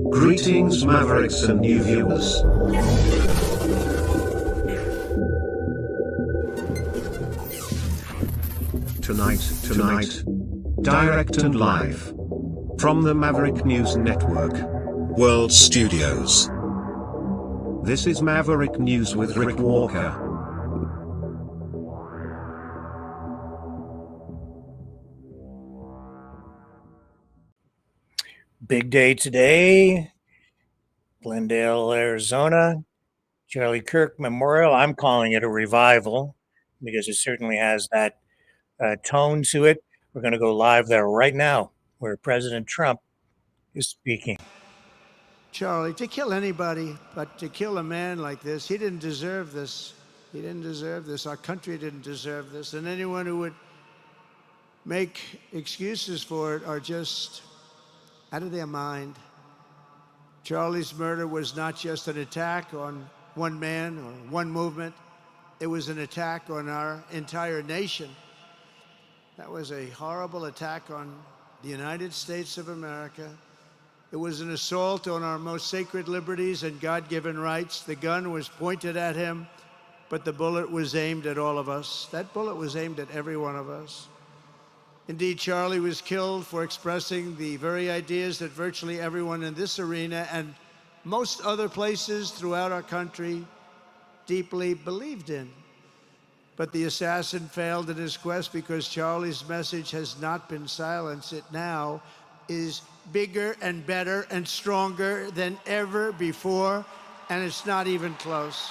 Greetings, Mavericks and new viewers. Tonight, direct and live from the Maverick News Network World Studios. This is Maverick News with Rick Walker. Big day today, Glendale, Arizona, Charlie Kirk Memorial. I'm calling it a revival because it certainly has that tone to it. We're going to go live there right now where President Trump is speaking. Charlie, to kill anybody, but to kill a man like this, he didn't deserve this. He didn't deserve this. Our country didn't deserve this. And anyone who would make excuses for it are just out of their mind. Charlie's murder was not just an attack on one man or one movement. It was an attack on our entire nation. That was a horrible attack on the United States of America. It was an assault on our most sacred liberties and God-given rights. The gun was pointed at him, but the bullet was aimed at all of us. That bullet was aimed at every one of us. Indeed, Charlie was killed for expressing the very ideas that virtually everyone in this arena and most other places throughout our country deeply believed in. But the assassin failed in his quest because Charlie's message has not been silenced. It now is bigger and better and stronger than ever before, and it's not even close.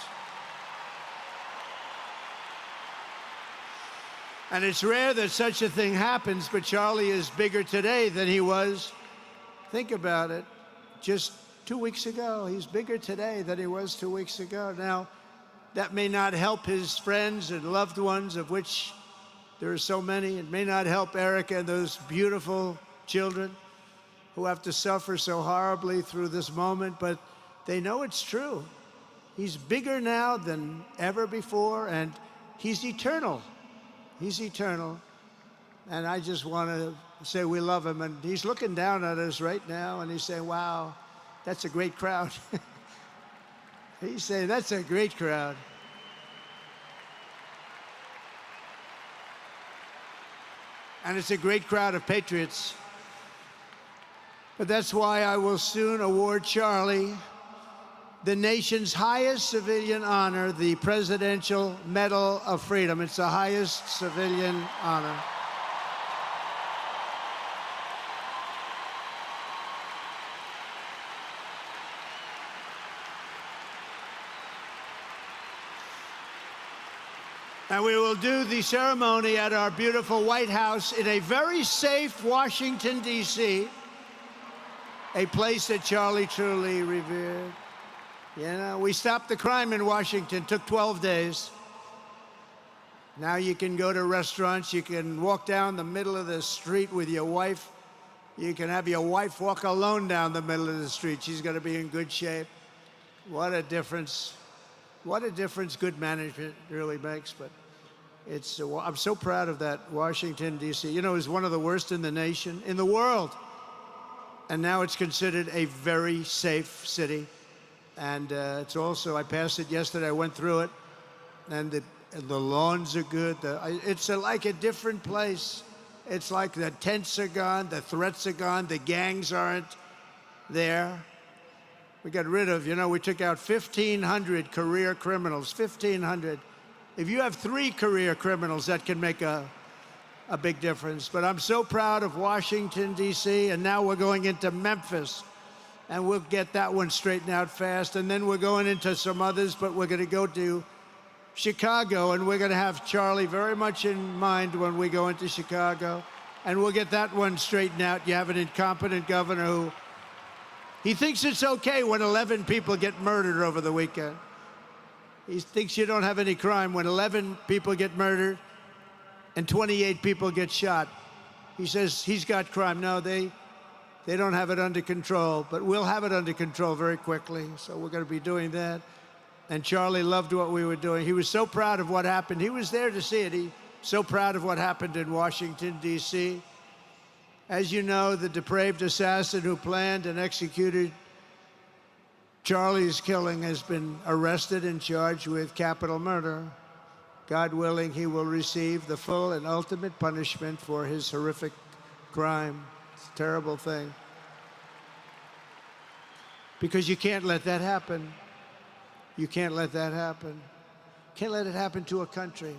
And it's rare that such a thing happens, but Charlie is bigger today than he was, think about it, just 2 weeks ago. He's bigger today than he was 2 weeks ago. Now, that may not help his friends and loved ones, of which there are so many. It may not help Erika and those beautiful children who have to suffer so horribly through this moment, but they know it's true. He's bigger now than ever before, and he's eternal. He's eternal. And I just want to say we love him. And he's looking down at us right now, and he's saying, wow, that's a great crowd. He's saying, that's a great crowd. And it's a great crowd of patriots. But that's why I will soon award Charlie the nation's highest civilian honor, the Presidential Medal of Freedom. It's the highest civilian honor. And we will do the ceremony at our beautiful White House in a very safe Washington, D.C., a place that Charlie truly revered. You know, we stopped the crime in Washington, took 12 days. Now you can go to restaurants, you can walk down the middle of the street with your wife. You can have your wife walk alone down the middle of the street. She's going to be in good shape. What a difference. What a difference good management really makes. But it's, I'm so proud of that Washington, D.C. You know, it's one of the worst in the nation, in the world. And now it's considered a very safe city. And it's also, I passed it yesterday, I went through it, and the lawns are good. It's like a different place. It's like the tents are gone, the threats are gone, the gangs aren't there. We got rid of, you know, we took out 1,500 career criminals, 1,500. If you have 3 career criminals, that can make a big difference. But I'm so proud of Washington, D.C., and now we're going into Memphis. And we'll get that one straightened out fast. And then we're going into some others, but we're going to go to Chicago, and we're going to have Charlie very much in mind when we go into Chicago. And we'll get that one straightened out. You have an incompetent governor who, he thinks it's okay when 11 people get murdered over the weekend. He thinks you don't have any crime when 11 people get murdered and 28 people get shot. He says he's got crime. No, they don't have it under control, but we'll have it under control very quickly. So we're going to be doing that. And Charlie loved what we were doing. He was so proud of what happened. He was there to see it. He's so proud of what happened in Washington, D.C. As you know, the depraved assassin who planned and executed Charlie's killing has been arrested and charged with capital murder. God willing, he will receive the full and ultimate punishment for his horrific crime. It's a terrible thing. Because you can't let that happen. You can't let that happen. Can't let it happen to a country.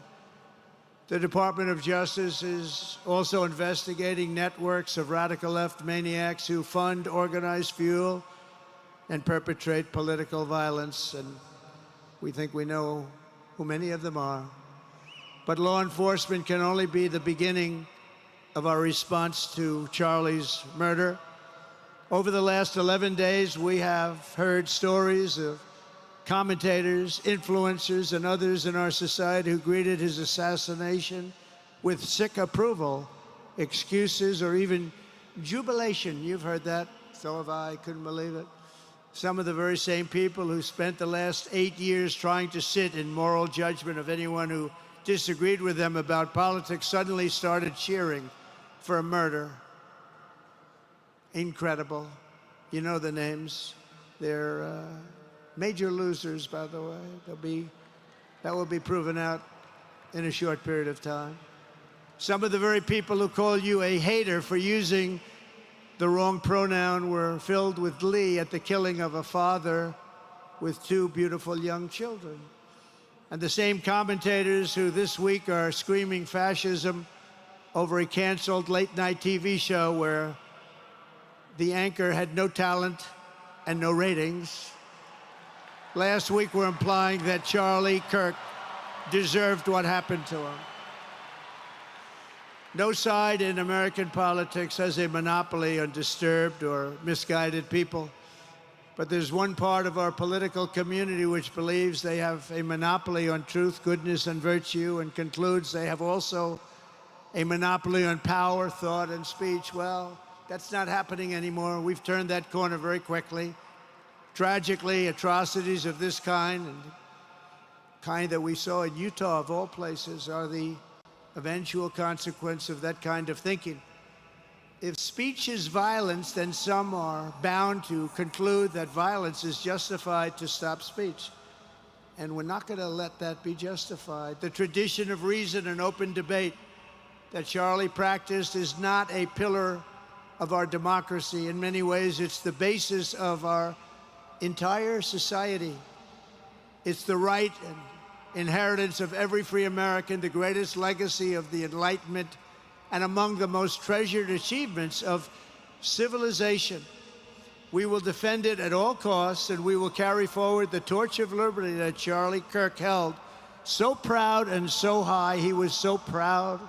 The Department of Justice is also investigating networks of radical left maniacs who fund, organize, fuel, and perpetrate political violence. And we think we know who many of them are. But law enforcement can only be the beginning of our response to Charlie's murder. Over the last 11 days, we have heard stories of commentators, influencers, and others in our society who greeted his assassination with sick approval, excuses, or even jubilation. You've heard that. So have I. Couldn't believe it. Some of the very same people who spent the last 8 years trying to sit in moral judgment of anyone who disagreed with them about politics suddenly started cheering for a murder. Incredible. You know the names. They're major losers, by the way. That will be proven out in a short period of time. Some of the very people who call you a hater for using the wrong pronoun were filled with glee at the killing of a father with 2 beautiful young children. And the same commentators who this week are screaming fascism over a canceled late-night TV show where the anchor had no talent and no ratings, last week were implying that Charlie Kirk deserved what happened to him. No side in American politics has a monopoly on disturbed or misguided people. But there's one part of our political community which believes they have a monopoly on truth, goodness, and virtue, and concludes they have also a monopoly on power, thought, and speech. Well, that's not happening anymore. We've turned that corner very quickly. Tragically, atrocities of this kind, and kind that we saw in Utah, of all places, are the eventual consequence of that kind of thinking. If speech is violence, then some are bound to conclude that violence is justified to stop speech. And we're not going to let that be justified. The tradition of reason and open debate that Charlie practiced is not a pillar of our democracy. In many ways, it's the basis of our entire society. It's the right and inheritance of every free American, the greatest legacy of the Enlightenment, and among the most treasured achievements of civilization. We will defend it at all costs, and we will carry forward the torch of liberty that Charlie Kirk held so proud and so high. He was so proud,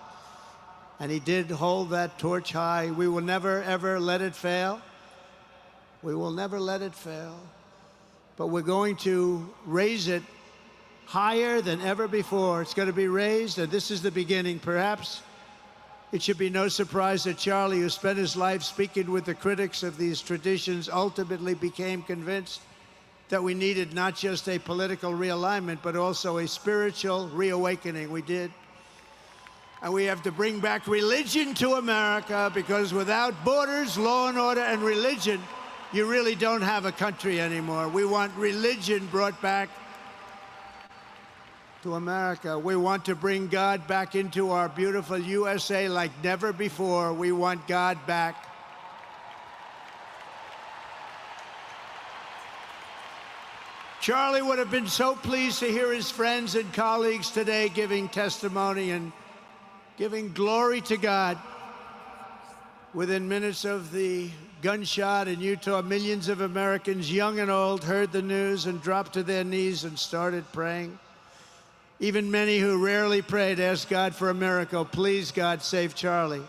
and he did hold that torch high. We will never, ever let it fail. We will never let it fail. But we're going to raise it higher than ever before. It's going to be raised, and this is the beginning. Perhaps it should be no surprise that Charlie, who spent his life speaking with the critics of these traditions, ultimately became convinced that we needed not just a political realignment, but also a spiritual reawakening. We did. And we have to bring back religion to America, because without borders, law and order, and religion, you really don't have a country anymore. We want religion brought back to America. We want to bring God back into our beautiful USA like never before. We want God back. Charlie would have been so pleased to hear his friends and colleagues today giving testimony and giving glory to God. Within minutes of the gunshot in Utah, millions of Americans, young and old, heard the news and dropped to their knees and started praying. Even many who rarely prayed asked God for a miracle. Please, God, save Charlie.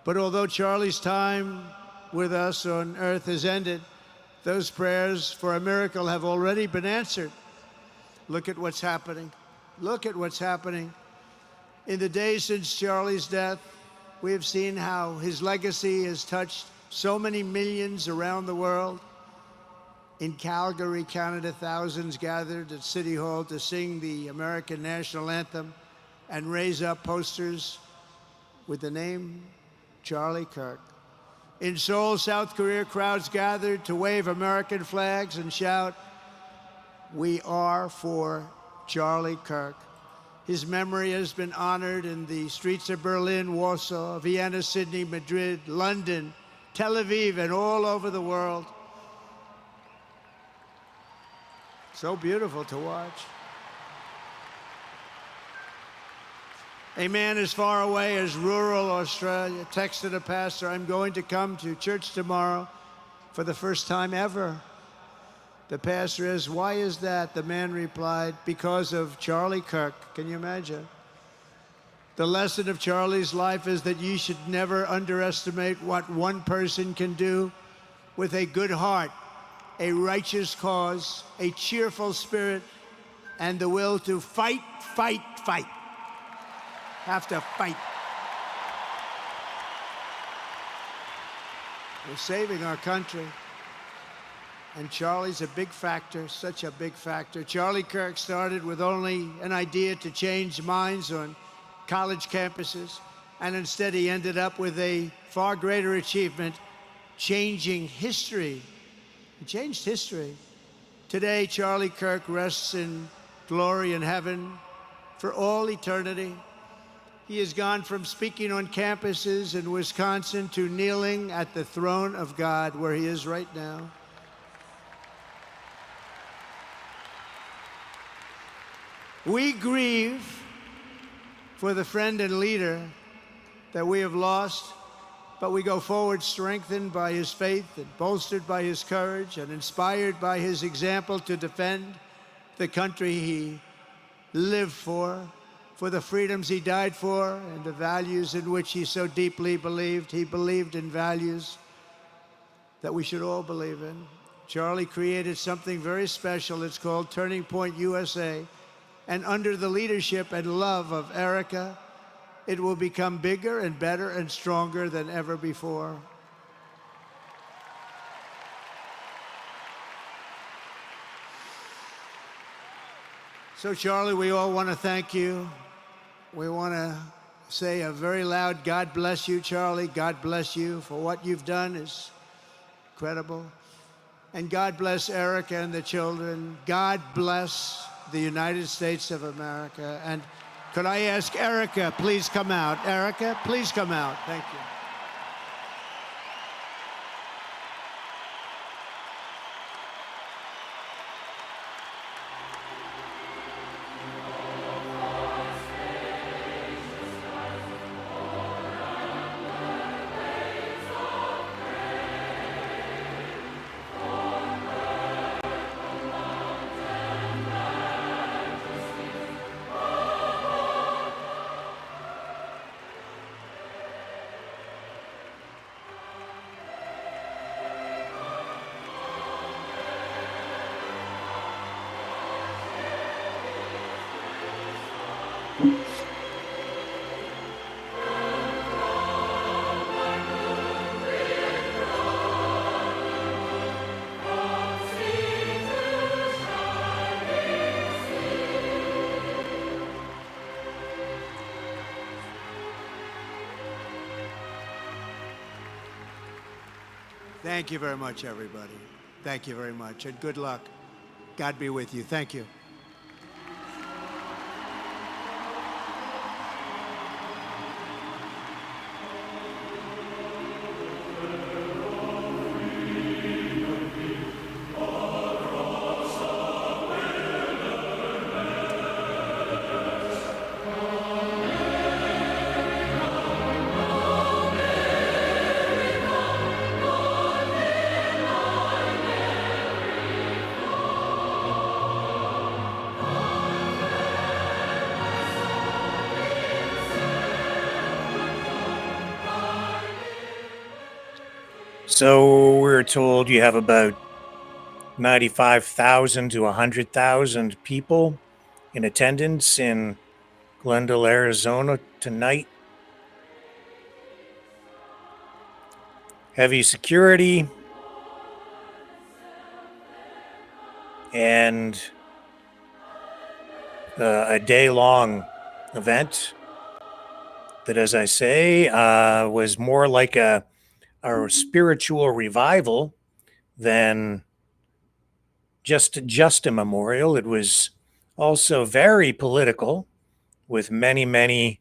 But although Charlie's time with us on earth has ended, those prayers for a miracle have already been answered. Look at what's happening. Look at what's happening. In the days since Charlie's death, we have seen how his legacy has touched so many millions around the world. In Calgary, Canada, thousands gathered at City Hall to sing the American national anthem and raise up posters with the name Charlie Kirk. In Seoul, South Korea, crowds gathered to wave American flags and shout, "We are for Charlie Kirk." His memory has been honored in the streets of Berlin, Warsaw, Vienna, Sydney, Madrid, London, Tel Aviv, and all over the world. So beautiful to watch. A man as far away as rural Australia texted a pastor, "I'm going to come to church tomorrow for the first time ever." The pastor asked, "Why is that?" The man replied, "Because of Charlie Kirk." Can you imagine? The lesson of Charlie's life is that you should never underestimate what one person can do with a good heart, a righteous cause, a cheerful spirit, and the will to fight, fight, fight. Have to fight. We're saving our country. And Charlie's a big factor, such a big factor. Charlie Kirk started with only an idea to change minds on college campuses, and instead he ended up with a far greater achievement, changing history. He changed history. Today, Charlie Kirk rests in glory in heaven for all eternity. He has gone from speaking on campuses in Wisconsin to kneeling at the throne of God, where he is right now. We grieve for the friend and leader that we have lost, but we go forward strengthened by his faith and bolstered by his courage and inspired by his example to defend the country he lived for the freedoms he died for, and the values in which he so deeply believed. He believed in values that we should all believe in. Charlie created something very special. It's called Turning Point USA. And under the leadership and love of Erika, it will become bigger and better and stronger than ever before. So, Charlie, we all want to thank you. We want to say a very loud God bless you, Charlie. God bless you for what you've done is incredible. And God bless Erika and the children. God bless the United States of America. And could I ask Erika, please come out. Erika, please come out. Thank you. Thank you very much, everybody. Thank you very much, and good luck. God be with you. Thank you. So we're told you have about 95,000 to 100,000 people in attendance in Glendale, Arizona tonight. Heavy security and a day-long event. that, as I say, was more like a spiritual revival than just a memorial. It was also very political, with many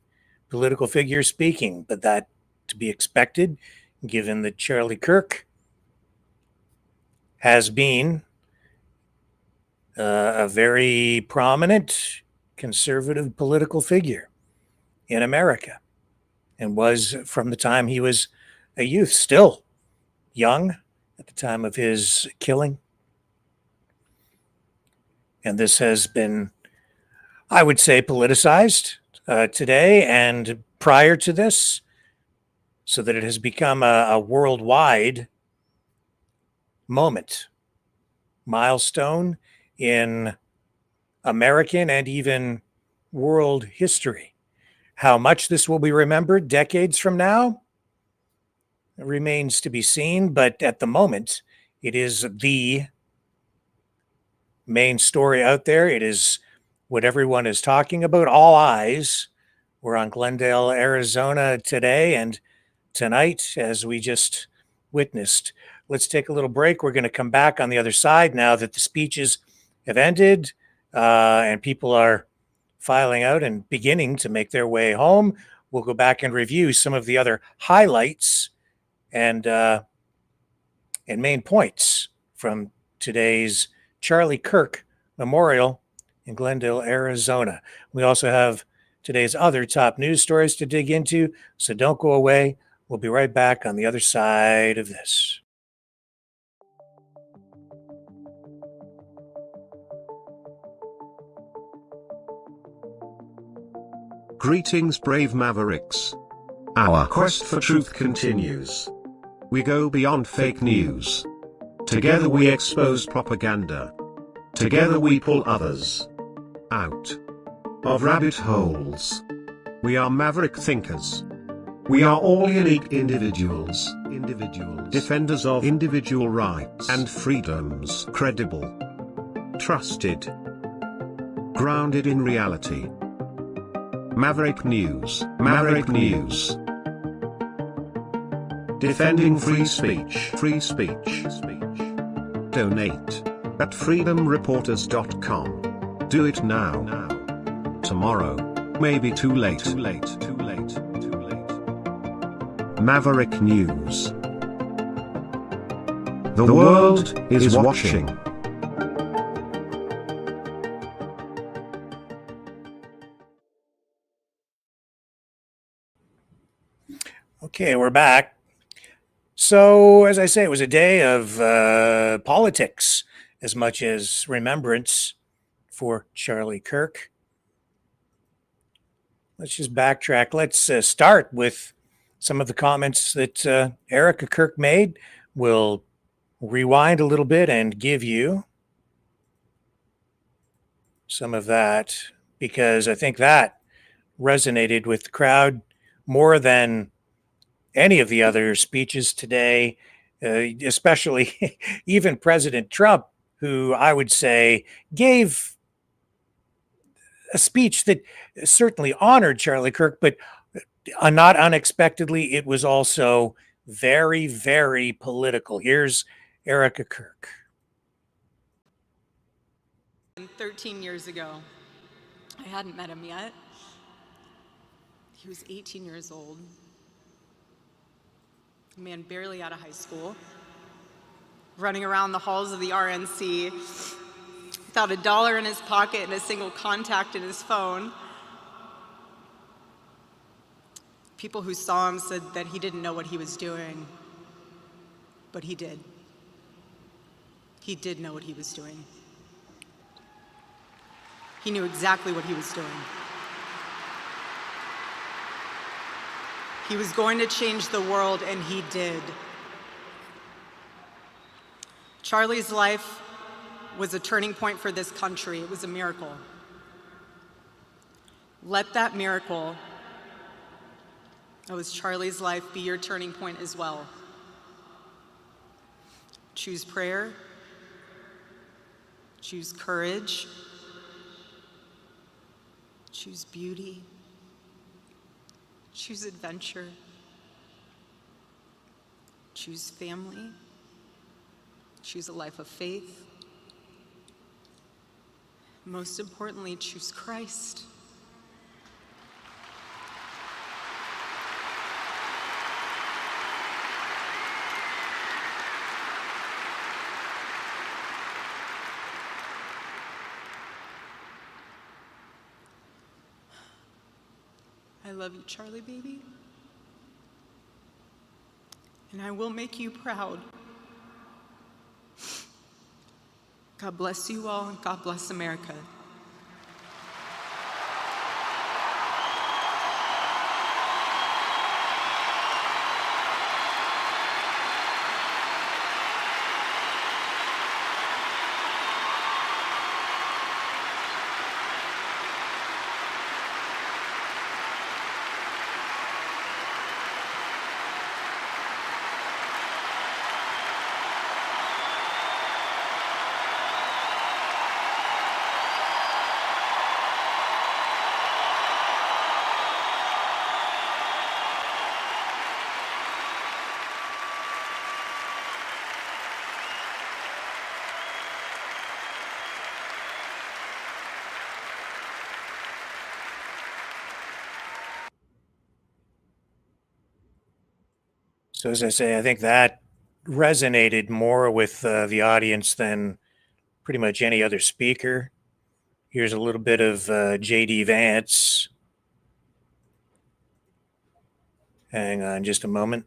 political figures speaking, but that to be expected, given that Charlie Kirk has been a very prominent conservative political figure in America, and was from the time he was a youth, still young at the time of his killing. And this has been, I would say, politicized today and prior to this, so that it has become a worldwide moment, milestone in American and even world history. How much this will be remembered decades from now remains to be seen, but at the moment, it is the main story out there. It is what everyone is talking about. All eyes were on Glendale, Arizona today and tonight, as we just witnessed. Let's take a little break. We're going to come back on the other side now that the speeches have ended and people are filing out and beginning to make their way home. We'll go back and review some of the other highlights and main points from today's Charlie Kirk Memorial in Glendale, Arizona. We also have today's other top news stories to dig into, so don't go away. We'll be right back on the other side of this. Greetings, brave Mavericks. Our quest for truth continues. We go beyond fake news. Together we expose propaganda. Together we pull others out of rabbit holes. We are maverick thinkers. We are all unique individuals, defenders of individual rights and freedoms, credible, trusted, grounded in reality. Maverick News, Maverick News. Defending free speech, free speech. Donate at freedomreporters.com. Do it now. Tomorrow may be too late. Maverick News. The world is watching. Okay, we're back. So, as I say, it was a day of politics as much as remembrance for Charlie Kirk. Let's just backtrack. Let's start with some of the comments that Erika Kirk made. We'll rewind a little bit and give you some of that, because I think that resonated with the crowd more than any of the other speeches today, especially even President Trump, who I would say gave a speech that certainly honored Charlie Kirk, but not unexpectedly, it was also very political. Here's Erika Kirk. 13 years ago, I hadn't met him yet. He was 18 years old. A man barely out of high school, running around the halls of the RNC without $1 in his pocket and a single contact in his phone. People who saw him said that he didn't know what he was doing, but he did. He did know what he was doing. He knew exactly what he was doing. He was going to change the world, and he did. Charlie's life was a turning point for this country. It was a miracle. Let that miracle, that was Charlie's life, be your turning point as well. Choose prayer. Choose courage. Choose beauty. choose adventure, choose family, choose a life of faith. Most importantly, choose Christ. I love you, Charlie, baby. And I will make you proud. God bless you all, and God bless America. So as I say, I think that resonated more with the audience than pretty much any other speaker. Here's a little bit of J.D. Vance. Hang on just a moment.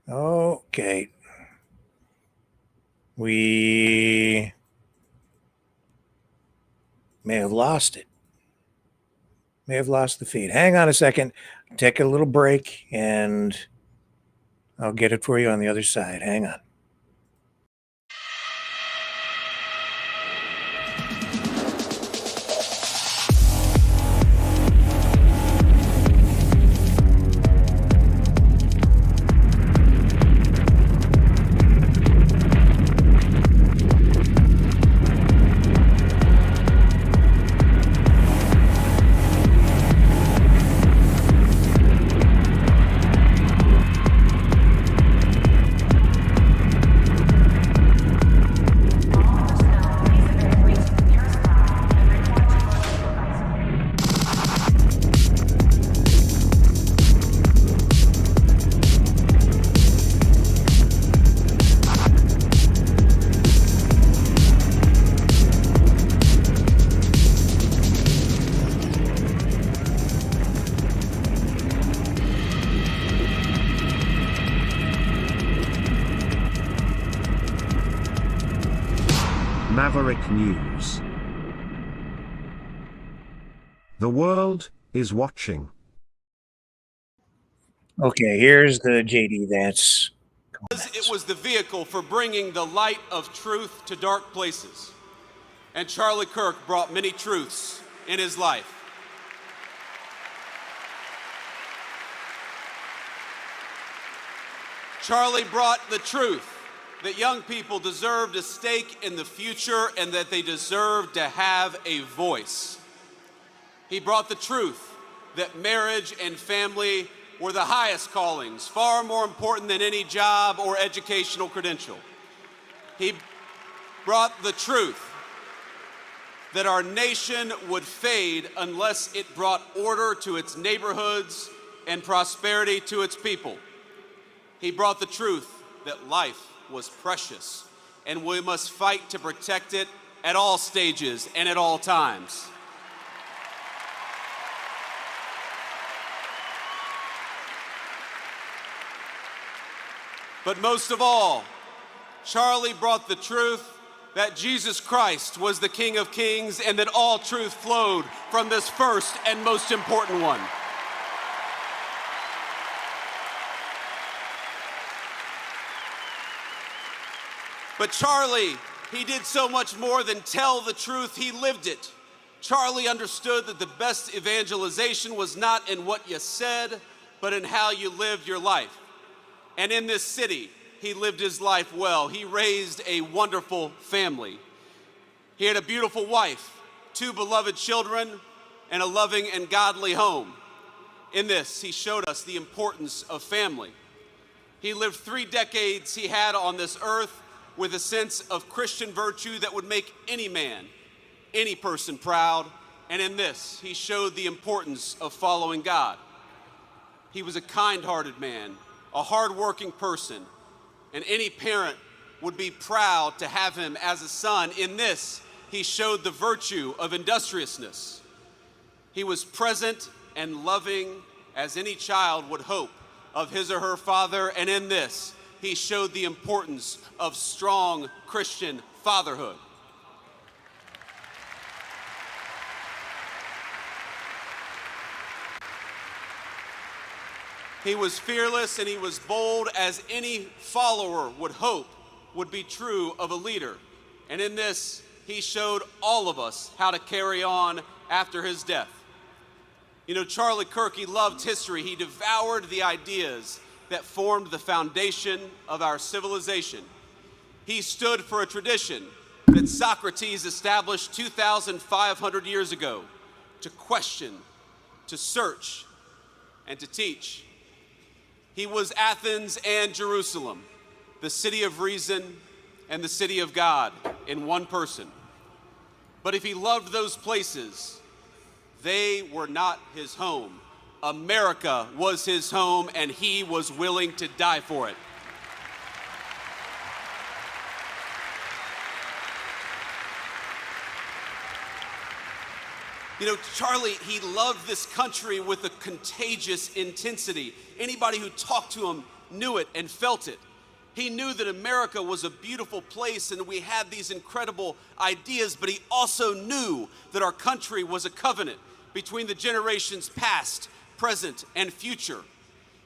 Okay. We may have lost it. May have lost the feed. Hang on a second. Take a little break, and I'll get it for you on the other side. Hang on. Maverick News. The world is watching. Okay, here's the J.D. Vance. It was the vehicle for bringing the light of truth to dark places. And Charlie Kirk brought many truths in his life. Charlie brought the truth that young people deserved a stake in the future and that they deserved to have a voice. He brought the truth that marriage and family were the highest callings, far more important than any job or educational credential. He brought the truth that our nation would fade unless it brought order to its neighborhoods and prosperity to its people. He brought the truth that life was precious, and we must fight to protect it at all stages and at all times. But most of all, Charlie brought the truth that Jesus Christ was the King of Kings and that all truth flowed from this first and most important one. But Charlie, he did so much more than tell the truth, he lived it. Charlie understood that the best evangelization was not in what you said, but in how you lived your life. And in this city, he lived his life well. He raised a wonderful family. He had a beautiful wife, 2 beloved children, and a loving and godly home. In this, he showed us the importance of family. He lived 3 decades he had on this earth with a sense of Christian virtue that would make any man, any person proud. And in this, he showed the importance of following God. He was a kind-hearted man, a hard-working person, and any parent would be proud to have him as a son. In this, he showed the virtue of industriousness. He was present and loving as any child would hope of his or her father, and in this, he showed the importance of strong Christian fatherhood. He was fearless and he was bold as any follower would hope would be true of a leader. And in this, he showed all of us how to carry on after his death. You know, Charlie Kirk, he loved history. He devoured the ideas that formed the foundation of our civilization. He stood for a tradition that Socrates established 2,500 years ago: to question, to search, and to teach. He was Athens and Jerusalem, the city of reason and the city of God in one person. But if he loved those places, they were not his home. America was his home, and he was willing to die for it. You know, Charlie, he loved this country with a contagious intensity. Anybody who talked to him knew it and felt it. He knew that America was a beautiful place and we had these incredible ideas, but he also knew that our country was a covenant between the generations past, present, and future.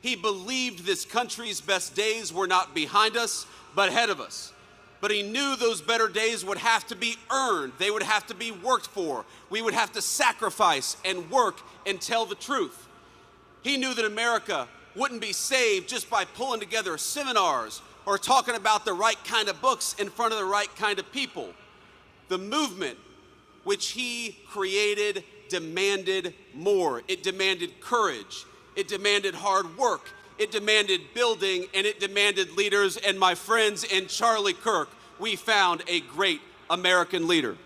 He believed this country's best days were not behind us, but ahead of us. But he knew those better days would have to be earned. They would have to be worked for. We would have to sacrifice and work and tell the truth. He knew that America wouldn't be saved just by pulling together seminars or talking about the right kind of books in front of the right kind of people. The movement which he created demanded more. It demanded courage. It demanded hard work. It demanded building, and it demanded leaders. And my friends, in Charlie Kirk, we found a great American leader.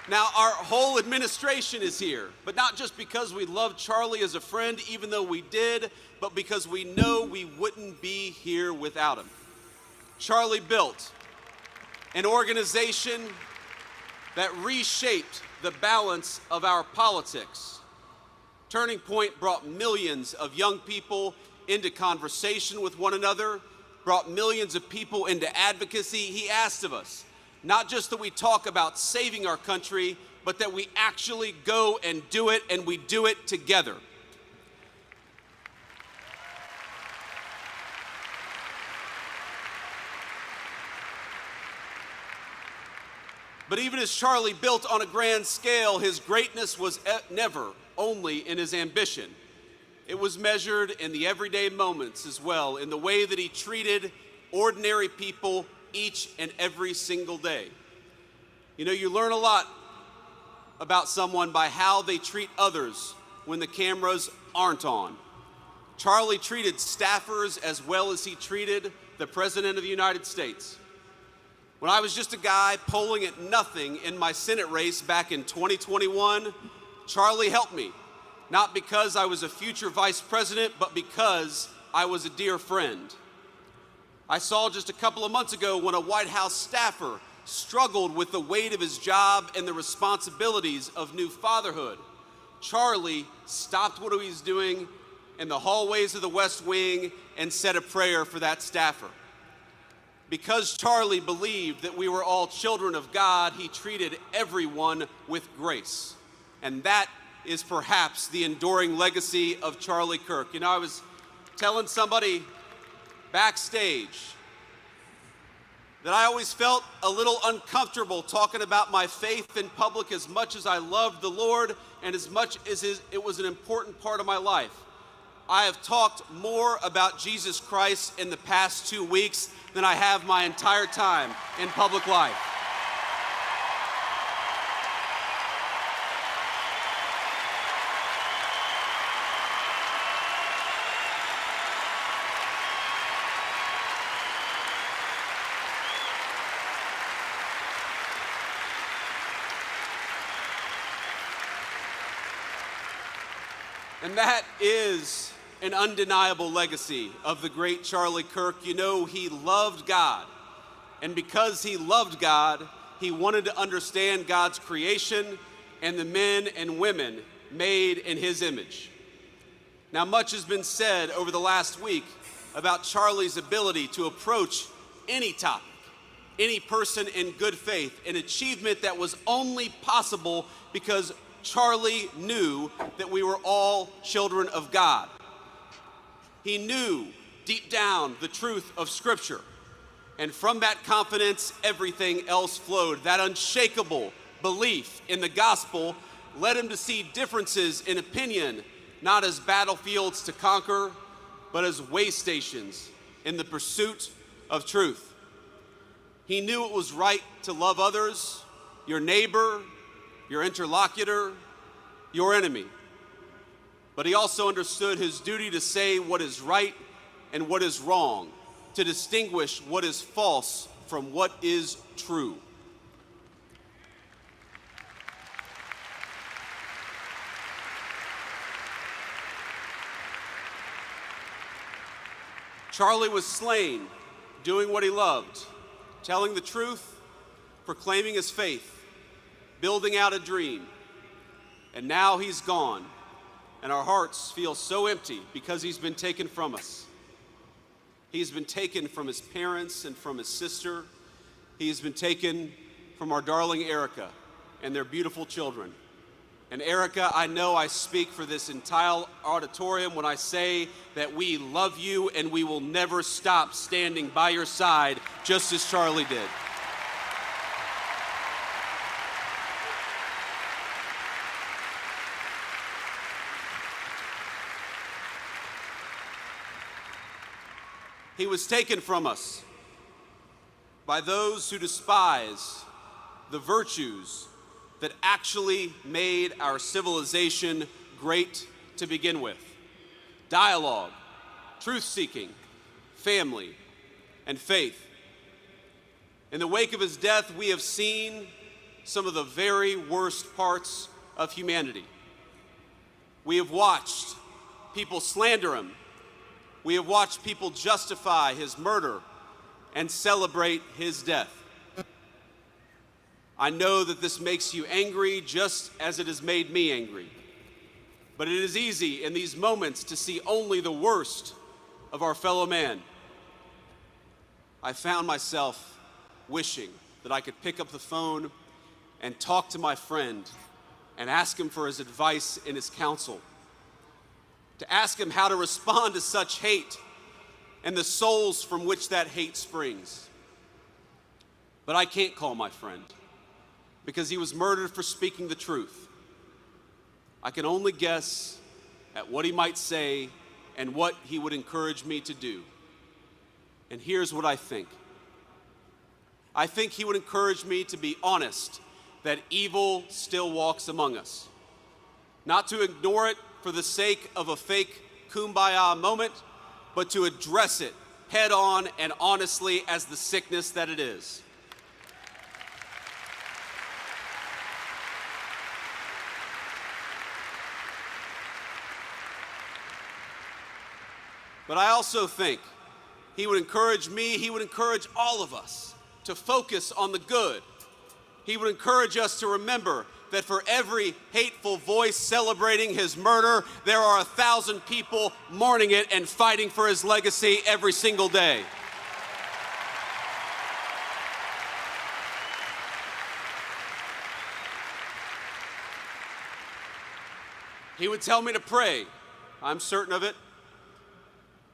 Now, our whole administration is here, but not just because we love Charlie as a friend, even though we did, but because we know we wouldn't be here without him. Charlie built an organization that reshaped the balance of our politics. Turning Point brought millions of young people into conversation with one another, brought millions of people into advocacy. He asked of us, not just that we talk about saving our country, but that we actually go and do it, and we do it together. But even as Charlie built on a grand scale, his greatness was never only in his ambition. It was measured in the everyday moments as well, in the way that he treated ordinary people each and every single day. You know, you learn a lot about someone by how they treat others when the cameras aren't on. Charlie treated staffers as well as he treated the President of the United States. When I was just a guy polling at nothing in my Senate race back in 2021, Charlie helped me, not because I was a future vice president, but because I was a dear friend. I saw just a couple of months ago when a White House staffer struggled with the weight of his job and the responsibilities of new fatherhood. Charlie stopped what he was doing in the hallways of the West Wing and said a prayer for that staffer. Because Charlie believed that we were all children of God, he treated everyone with grace. And that is perhaps the enduring legacy of Charlie Kirk. You know, I was telling somebody backstage that I always felt a little uncomfortable talking about my faith in public as much as I loved the Lord and as much as it was an important part of my life. I have talked more about Jesus Christ in the past 2 weeks than I have my entire time in public life. And that is an undeniable legacy of the great Charlie Kirk. You know, he loved God. And because he loved God, he wanted to understand God's creation and the men and women made in his image. Now, much has been said over the last week about Charlie's ability to approach any topic, any person in good faith, an achievement that was only possible because Charlie knew that we were all children of God. He knew deep down the truth of Scripture. And from that confidence, everything else flowed. That unshakable belief in the gospel led him to see differences in opinion, not as battlefields to conquer, but as way stations in the pursuit of truth. He knew it was right to love others, your neighbor, your interlocutor, your enemy. But he also understood his duty to say what is right and what is wrong, to distinguish what is false from what is true. Charlie was slain doing what he loved, telling the truth, proclaiming his faith, building out a dream. And now he's gone, and our hearts feel so empty because he's been taken from us. He's been taken from his parents and from his sister. He's been taken from our darling Erika and their beautiful children. And Erika, I know I speak for this entire auditorium when I say that we love you and we will never stop standing by your side, just as Charlie did. He was taken from us by those who despise the virtues that actually made our civilization great to begin with: dialogue, truth-seeking, family, and faith. In the wake of his death, we have seen some of the very worst parts of humanity. We have watched people slander him. We have watched people justify his murder and celebrate his death. I know that this makes you angry just as it has made me angry. But it is easy in these moments to see only the worst of our fellow man. I found myself wishing that I could pick up the phone and talk to my friend and ask him for his advice and his counsel, to ask him how to respond to such hate and the souls from which that hate springs. But I can't call my friend because he was murdered for speaking the truth. I can only guess at what he might say and what he would encourage me to do. And here's what I think. I think he would encourage me to be honest that evil still walks among us, not to ignore it for the sake of a fake kumbaya moment, but to address it head on and honestly as the sickness that it is. But I also think he would encourage me, he would encourage all of us to focus on the good. He would encourage us to remember that for every hateful voice celebrating his murder, there are 1,000 people mourning it and fighting for his legacy every single day. He would tell me to pray. I'm certain of it.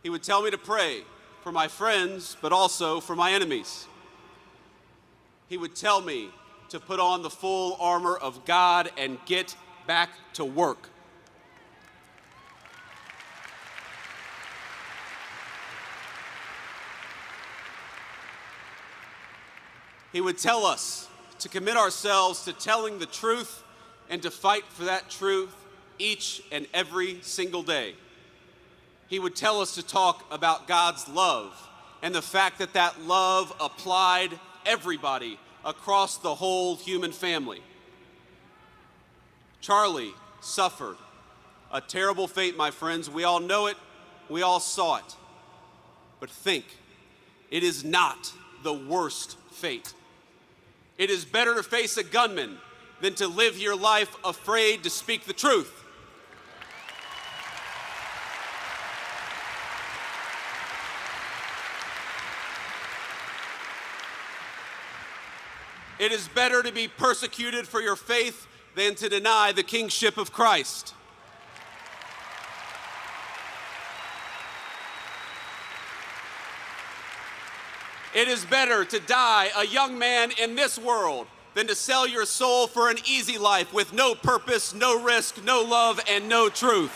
He would tell me to pray for my friends, but also for my enemies. He would tell me to put on the full armor of God and get back to work. He would tell us to commit ourselves to telling the truth and to fight for that truth each and every single day. He would tell us to talk about God's love and the fact that that love applied everybody across the whole human family. Charlie suffered a terrible fate, my friends. We all know it. We all saw it. But think, it is not the worst fate. It is better to face a gunman than to live your life afraid to speak the truth. It is better to be persecuted for your faith than to deny the kingship of Christ. It is better to die a young man in this world than to sell your soul for an easy life with no purpose, no risk, no love, and no truth.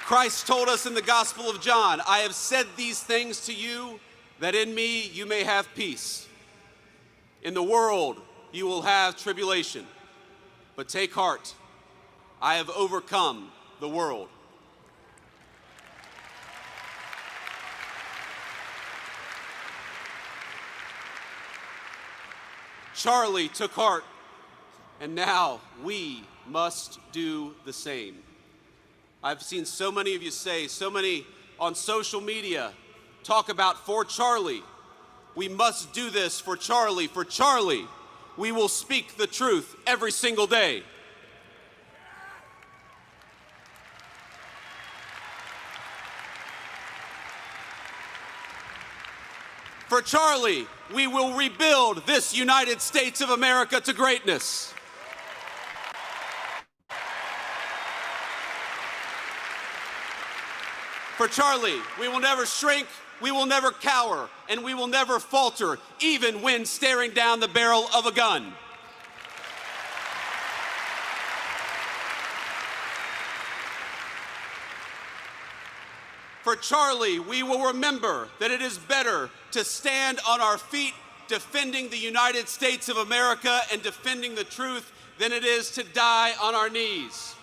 Christ told us in the Gospel of John, I have said these things to you, that in me you may have peace. In the world you will have tribulation, but take heart. I have overcome the world. Charlie took heart, and now we must do the same. I've seen so many of you say, so many on social media, talk about for Charlie. We must do this for Charlie. For Charlie, we will speak the truth every single day. For Charlie, we will rebuild this United States of America to greatness. For Charlie, we will never shrink, we will never cower, and we will never falter, even when staring down the barrel of a gun. For Charlie, we will remember that it is better to stand on our feet defending the United States of America and defending the truth than it is to die on our knees.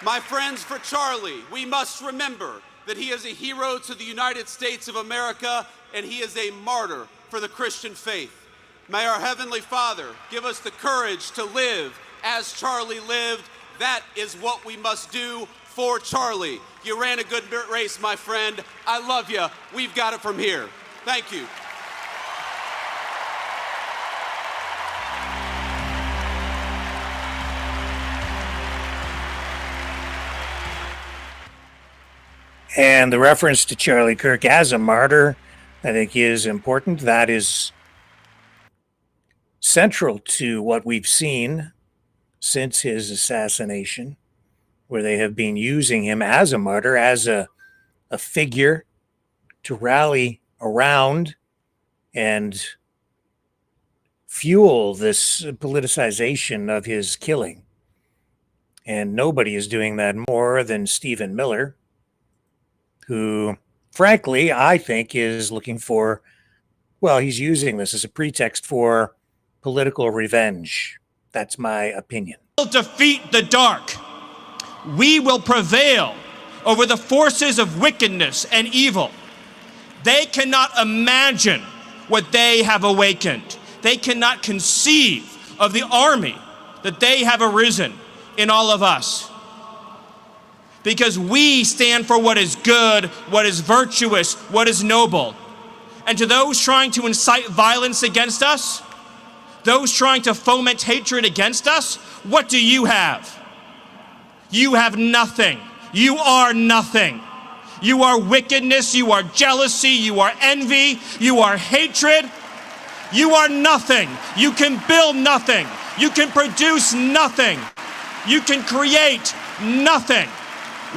My friends, for Charlie, we must remember that he is a hero to the United States of America and he is a martyr for the Christian faith. May our Heavenly Father give us the courage to live as Charlie lived. That is what we must do for Charlie. You ran a good race, my friend. I love you. We've got it from here. Thank you. And the reference to Charlie Kirk as a martyr, I think, is important. That is central to what we've seen since his assassination, where they have been using him as a martyr, as a figure to rally around and fuel this politicization of his killing. And nobody is doing that more than Stephen Miller, who, frankly, I think is looking for, well, he's using this as a pretext for political revenge. That's my opinion. We'll defeat the dark. We will prevail over the forces of wickedness and evil. They cannot imagine what they have awakened. They cannot conceive of the army that they have arisen in all of us. Because we stand for what is good, what is virtuous, what is noble. And to those trying to incite violence against us, those trying to foment hatred against us, what do you have? You have nothing. You are nothing. You are wickedness, you are jealousy, you are envy, you are hatred. You are nothing. You can build nothing. You can produce nothing. You can create nothing.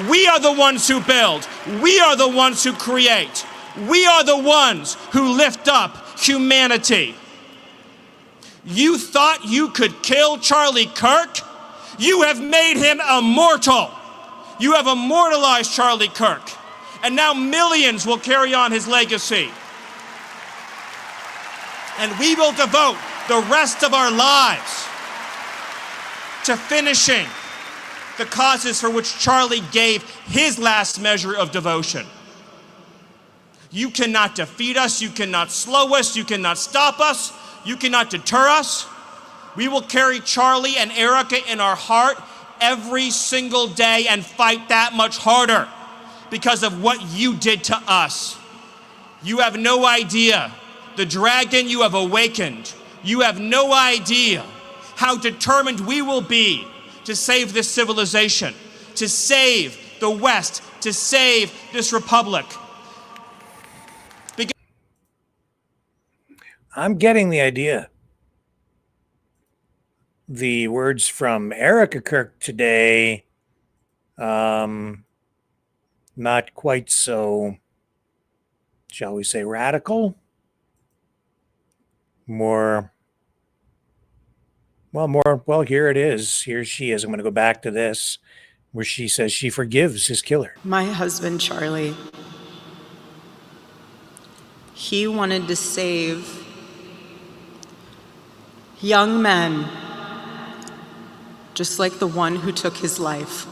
We are the ones who build. We are the ones who create. We are the ones who lift up humanity. You thought you could kill Charlie Kirk? You have made him immortal. You have immortalized Charlie Kirk. And now millions will carry on his legacy. And we will devote the rest of our lives to finishing the causes for which Charlie gave his last measure of devotion. You cannot defeat us, you cannot slow us, you cannot stop us, you cannot deter us. We will carry Charlie and Erika in our heart every single day and fight that much harder because of what you did to us. You have no idea the dragon you have awakened. You have no idea how determined we will be to save this civilization, to save the West, to save this republic. I'm getting the idea. The words from Erika Kirk today, not quite so, shall we say, radical. More, here it is. Here she is. I'm going to go back to this, where she says she forgives his killer. My husband, Charlie, he wanted to save young men just like the one who took his life.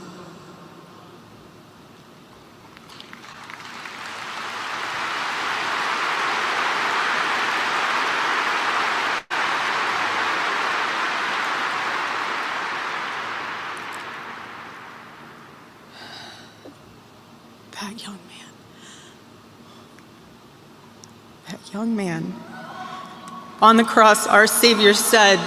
That young man. On the cross, our Savior said,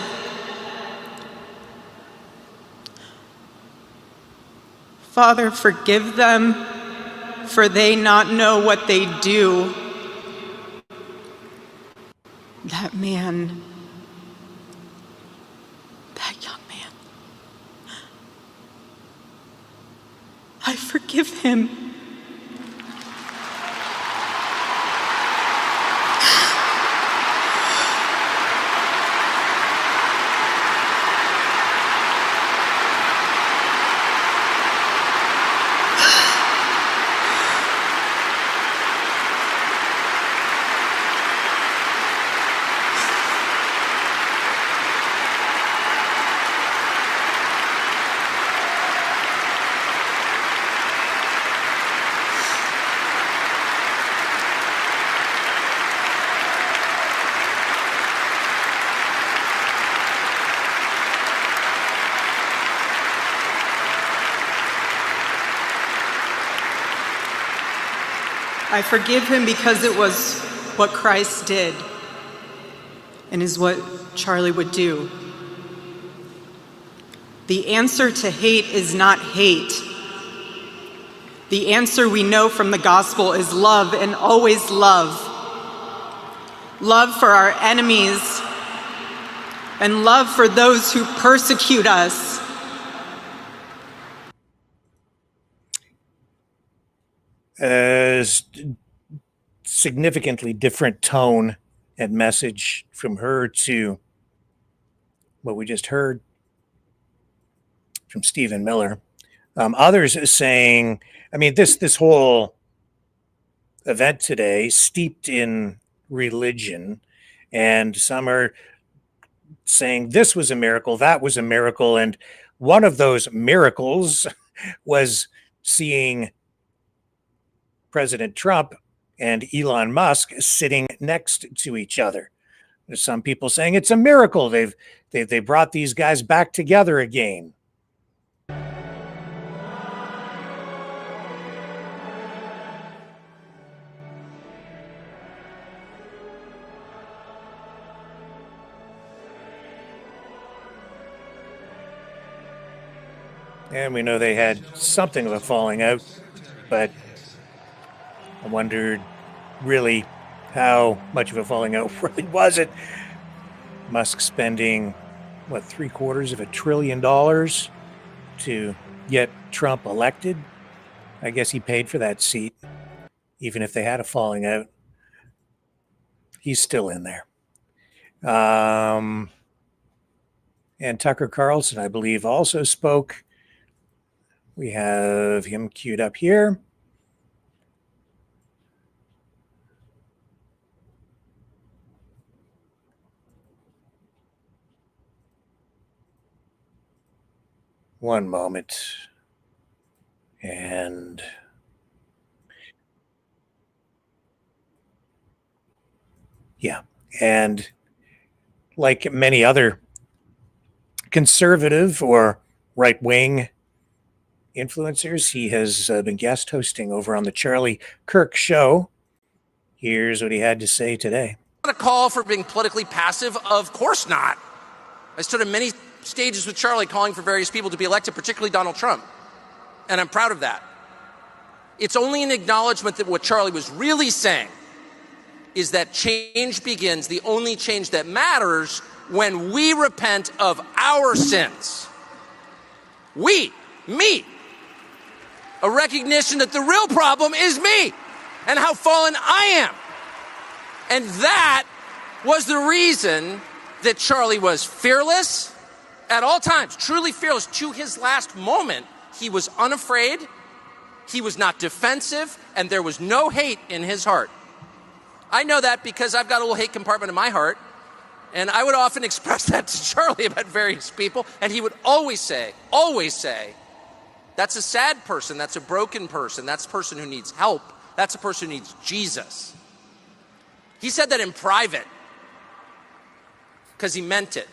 "Father, forgive them, for they not know what they do." That man, that young man, I forgive him. I forgive him because it was what Christ did and is what Charlie would do. The answer to hate is not hate. The answer we know from the gospel is love, and always love. Love for our enemies and love for those who persecute us. Significantly different tone and message from her to what we just heard from Stephen Miller. Others saying, I mean, this whole event today steeped in religion, and some are saying this was a miracle, that was a miracle, and one of those miracles was seeing President Trump and Elon Musk sitting next to each other. There's some people saying it's a miracle. They brought these guys back together again. And we know they had something of a falling out, but I wondered really how much of a falling out really was it. Musk spending, what, $750 billion to get Trump elected? I guess he paid for that seat, even if they had a falling out. He's still in there. And Tucker Carlson, I believe, also spoke. We have him queued up here. One moment. And yeah, and like many other conservative or right-wing influencers, he has been guest hosting over on the Charlie Kirk show. Here's what he had to say today. Not a call for being politically passive? Of course not. I stood on many stages with Charlie calling for various people to be elected, particularly Donald Trump. And I'm proud of that. It's only an acknowledgement that what Charlie was really saying is that change begins, the only change that matters, when we repent of our sins. We, me. A recognition that the real problem is me and how fallen I am. And that was the reason that Charlie was fearless at all times, truly fearless. To his last moment, he was unafraid, he was not defensive, and there was no hate in his heart. I know that because I've got a little hate compartment in my heart, and I would often express that to Charlie about various people, and he would always say, that's a sad person, that's a broken person, that's a person who needs help, that's a person who needs Jesus. He said that in private because he meant it.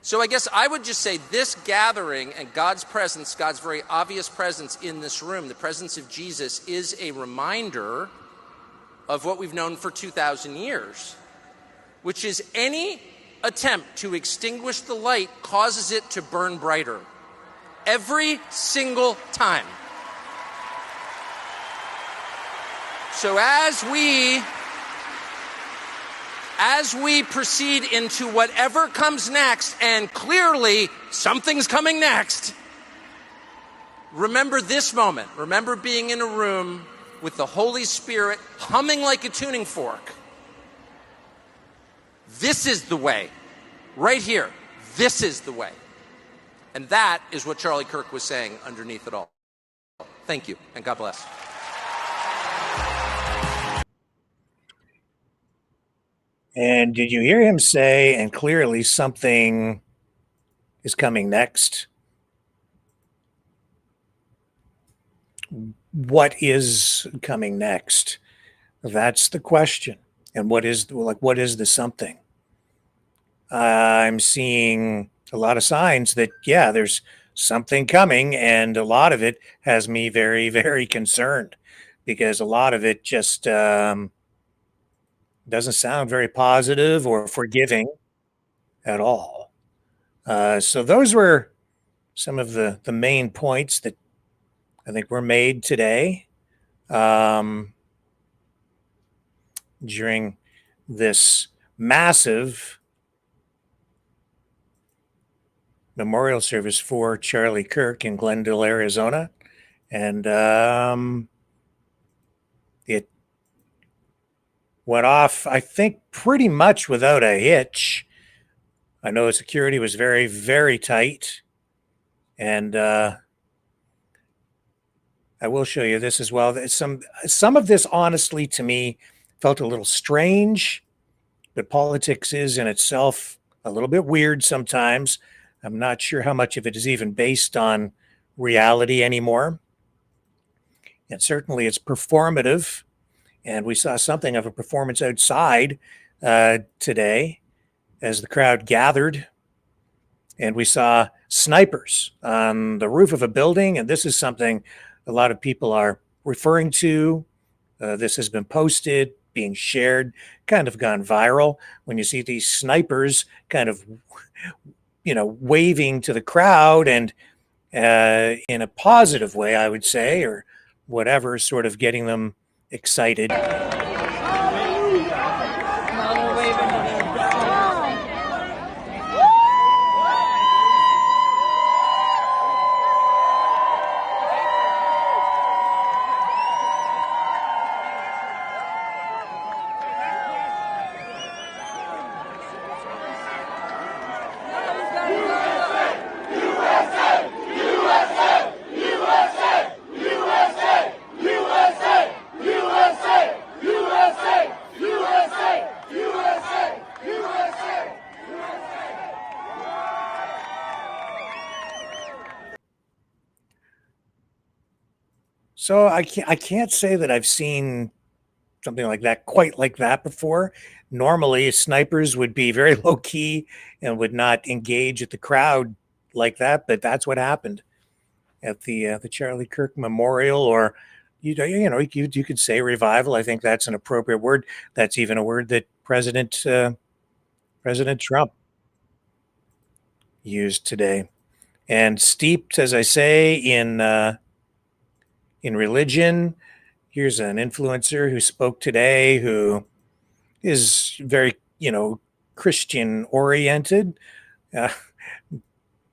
So I guess I would just say this gathering and God's presence, God's very obvious presence in this room, the presence of Jesus, is a reminder of what we've known for 2,000 years, which is any attempt to extinguish the light causes it to burn brighter. Every single time. So as we proceed into whatever comes next, and clearly something's coming next, remember this moment. Remember being in a room with the Holy Spirit humming like a tuning fork. This is the way. Right here. This is the way. And that is what Charlie Kirk was saying underneath it all. Thank you, and God bless. And did you hear him say, and clearly something is coming next? What is coming next? That's the question. And what is the something? I'm seeing a lot of signs that, yeah, there's something coming, and a lot of it has me very, very concerned, because a lot of it just doesn't sound very positive or forgiving at all. So those were some of the main points that I think were made today during this massive memorial service for Charlie Kirk in Glendale, Arizona. And it went off, I think, pretty much without a hitch. I know security was very, very tight. And I will show you this as well. Some of this, honestly, to me, felt a little strange, but politics is in itself a little bit weird sometimes. I'm not sure how much of it is even based on reality anymore. And certainly it's performative. And we saw something of a performance outside today as the crowd gathered. And we saw snipers on the roof of a building. And this is something a lot of people are referring to. This has been posted, being shared, kind of gone viral. When you see these snipers kind of, waving to the crowd, and in a positive way, I would say, or whatever, sort of getting them excited. So I can't say that I've seen something like that, quite like that before. Normally, snipers would be very low key and would not engage at the crowd like that, but that's what happened at the Charlie Kirk Memorial, or you could say revival. I think that's an appropriate word. That's even a word that President Trump used today, and steeped, as I say, in religion. Here's an influencer who spoke today who is very, Christian oriented. Uh,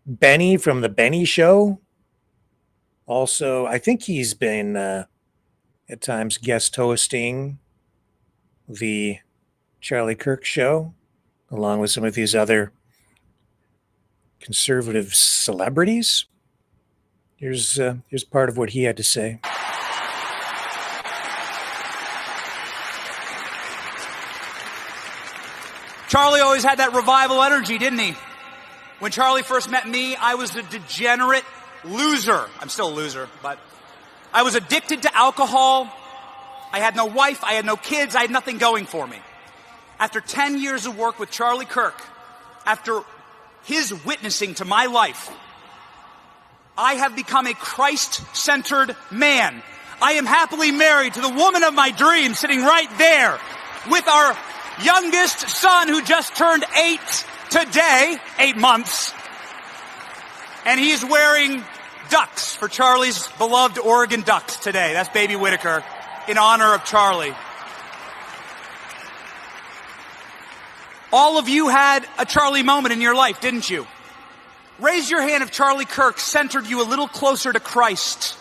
Benny from the Benny Show. Also, I think he's been at times guest hosting the Charlie Kirk Show, along with some of these other conservative celebrities. Here's part of what he had to say. Charlie always had that revival energy, didn't he? When Charlie first met me, I was a degenerate loser. I'm still a loser, but I was addicted to alcohol. I had no wife. I had no kids. I had nothing going for me. After 10 years of work with Charlie Kirk, after his witnessing to my life, I have become a Christ-centered man. I am happily married to the woman of my dreams, sitting right there with our youngest son, who just turned 8 today, 8 months. And he's wearing ducks for Charlie's beloved Oregon Ducks today. That's baby Whitaker in honor of Charlie. All of you had a Charlie moment in your life, didn't you? Raise your hand if Charlie Kirk centered you a little closer to Christ.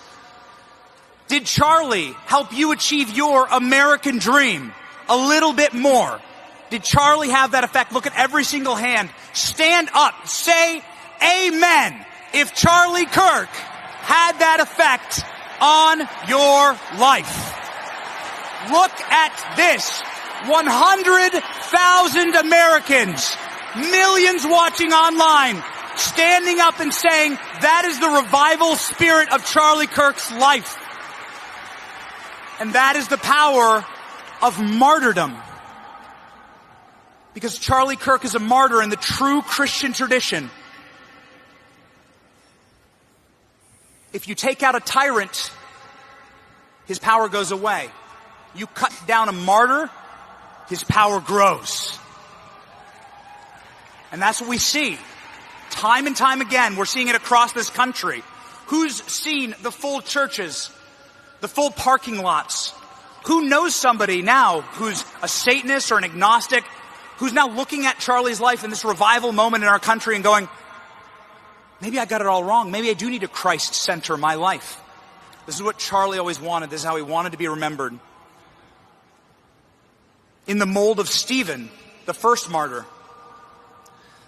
Did Charlie help you achieve your American dream a little bit more? Did Charlie have that effect? Look at every single hand. Stand up. Say amen if Charlie Kirk had that effect on your life. Look at this. 100,000 Americans, millions watching online, standing up and saying, that is the revival spirit of Charlie Kirk's life. And that is the power of martyrdom. Because Charlie Kirk is a martyr in the true Christian tradition. If you take out a tyrant, his power goes away. You cut down a martyr, his power grows. And that's what we see. Time and time again, we're seeing it across this country. Who's seen the full churches, the full parking lots? Who knows somebody now who's a Satanist or an agnostic, who's now looking at Charlie's life in this revival moment in our country and going, maybe I got it all wrong. Maybe I do need to Christ center my life. This is what Charlie always wanted. This is how he wanted to be remembered. In the mold of Stephen, the first martyr,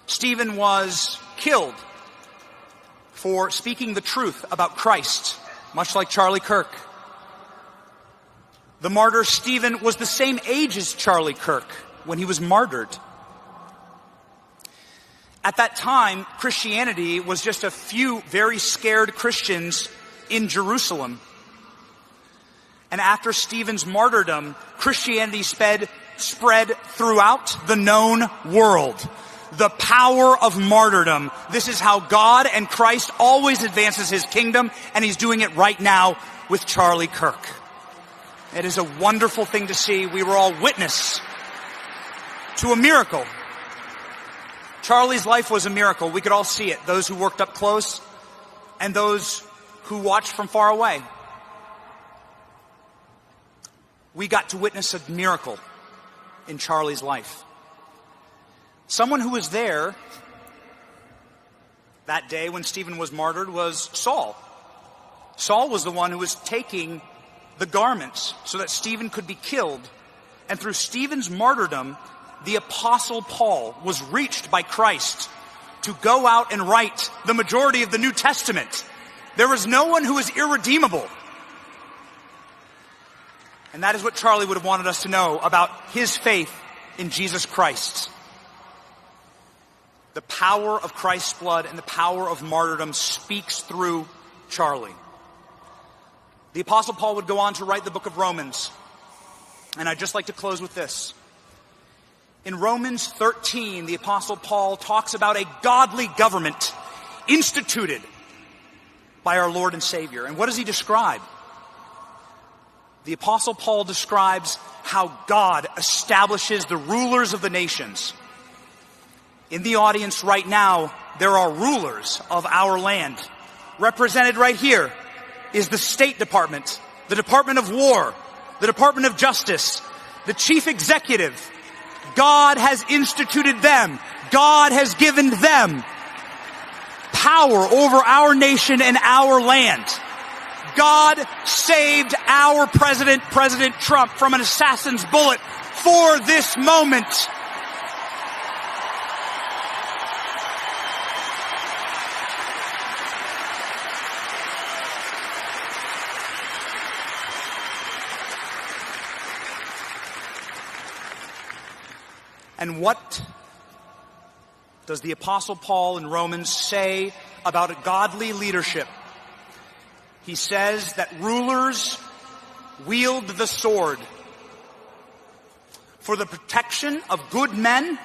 Stephen was killed for speaking the truth about Christ, much like Charlie Kirk. The martyr Stephen was the same age as Charlie Kirk when he was martyred. At that time, Christianity was just a few very scared Christians in Jerusalem. And after Stephen's martyrdom, Christianity spread throughout the known world. The power of martyrdom. This is how God and Christ always advances his kingdom, and he's doing it right now with Charlie Kirk. It is a wonderful thing to see. We were all witness to a miracle. Charlie's life was a miracle. We could all see it. Those who worked up close and those who watched from far away. We got to witness a miracle in Charlie's life. Someone who was there that day when Stephen was martyred was Saul. Saul was the one who was taking the garments so that Stephen could be killed. And through Stephen's martyrdom, the Apostle Paul was reached by Christ to go out and write the majority of the New Testament. There was no one who was irredeemable. And that is what Charlie would have wanted us to know about his faith in Jesus Christ. The power of Christ's blood and the power of martyrdom speaks through Charlie. The Apostle Paul would go on to write the book of Romans. And I'd just like to close with this. In Romans 13, the Apostle Paul talks about a godly government instituted by our Lord and Savior. And what does he describe? The Apostle Paul describes how God establishes the rulers of the nations. In the audience right now, there are rulers of our land. Represented right here is the State Department, the Department of War, the Department of Justice, the Chief Executive. God has instituted them. God has given them power over our nation and our land. God saved our president, President Trump, from an assassin's bullet for this moment. And what does the Apostle Paul in Romans say about godly leadership? He says that rulers wield the sword for the protection of good men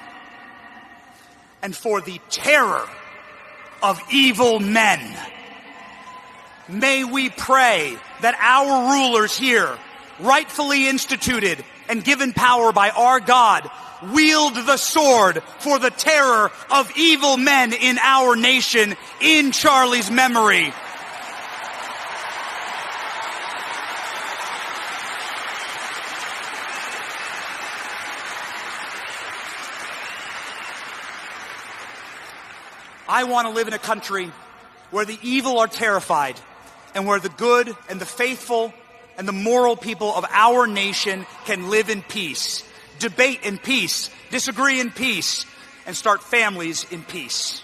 and for the terror of evil men. May we pray that our rulers here, rightfully instituted and given power by our God, wield the sword for the terror of evil men in our nation in Charlie's memory. I want to live in a country where the evil are terrified and where the good and the faithful and the moral people of our nation can live in peace, debate in peace, disagree in peace, and start families in peace.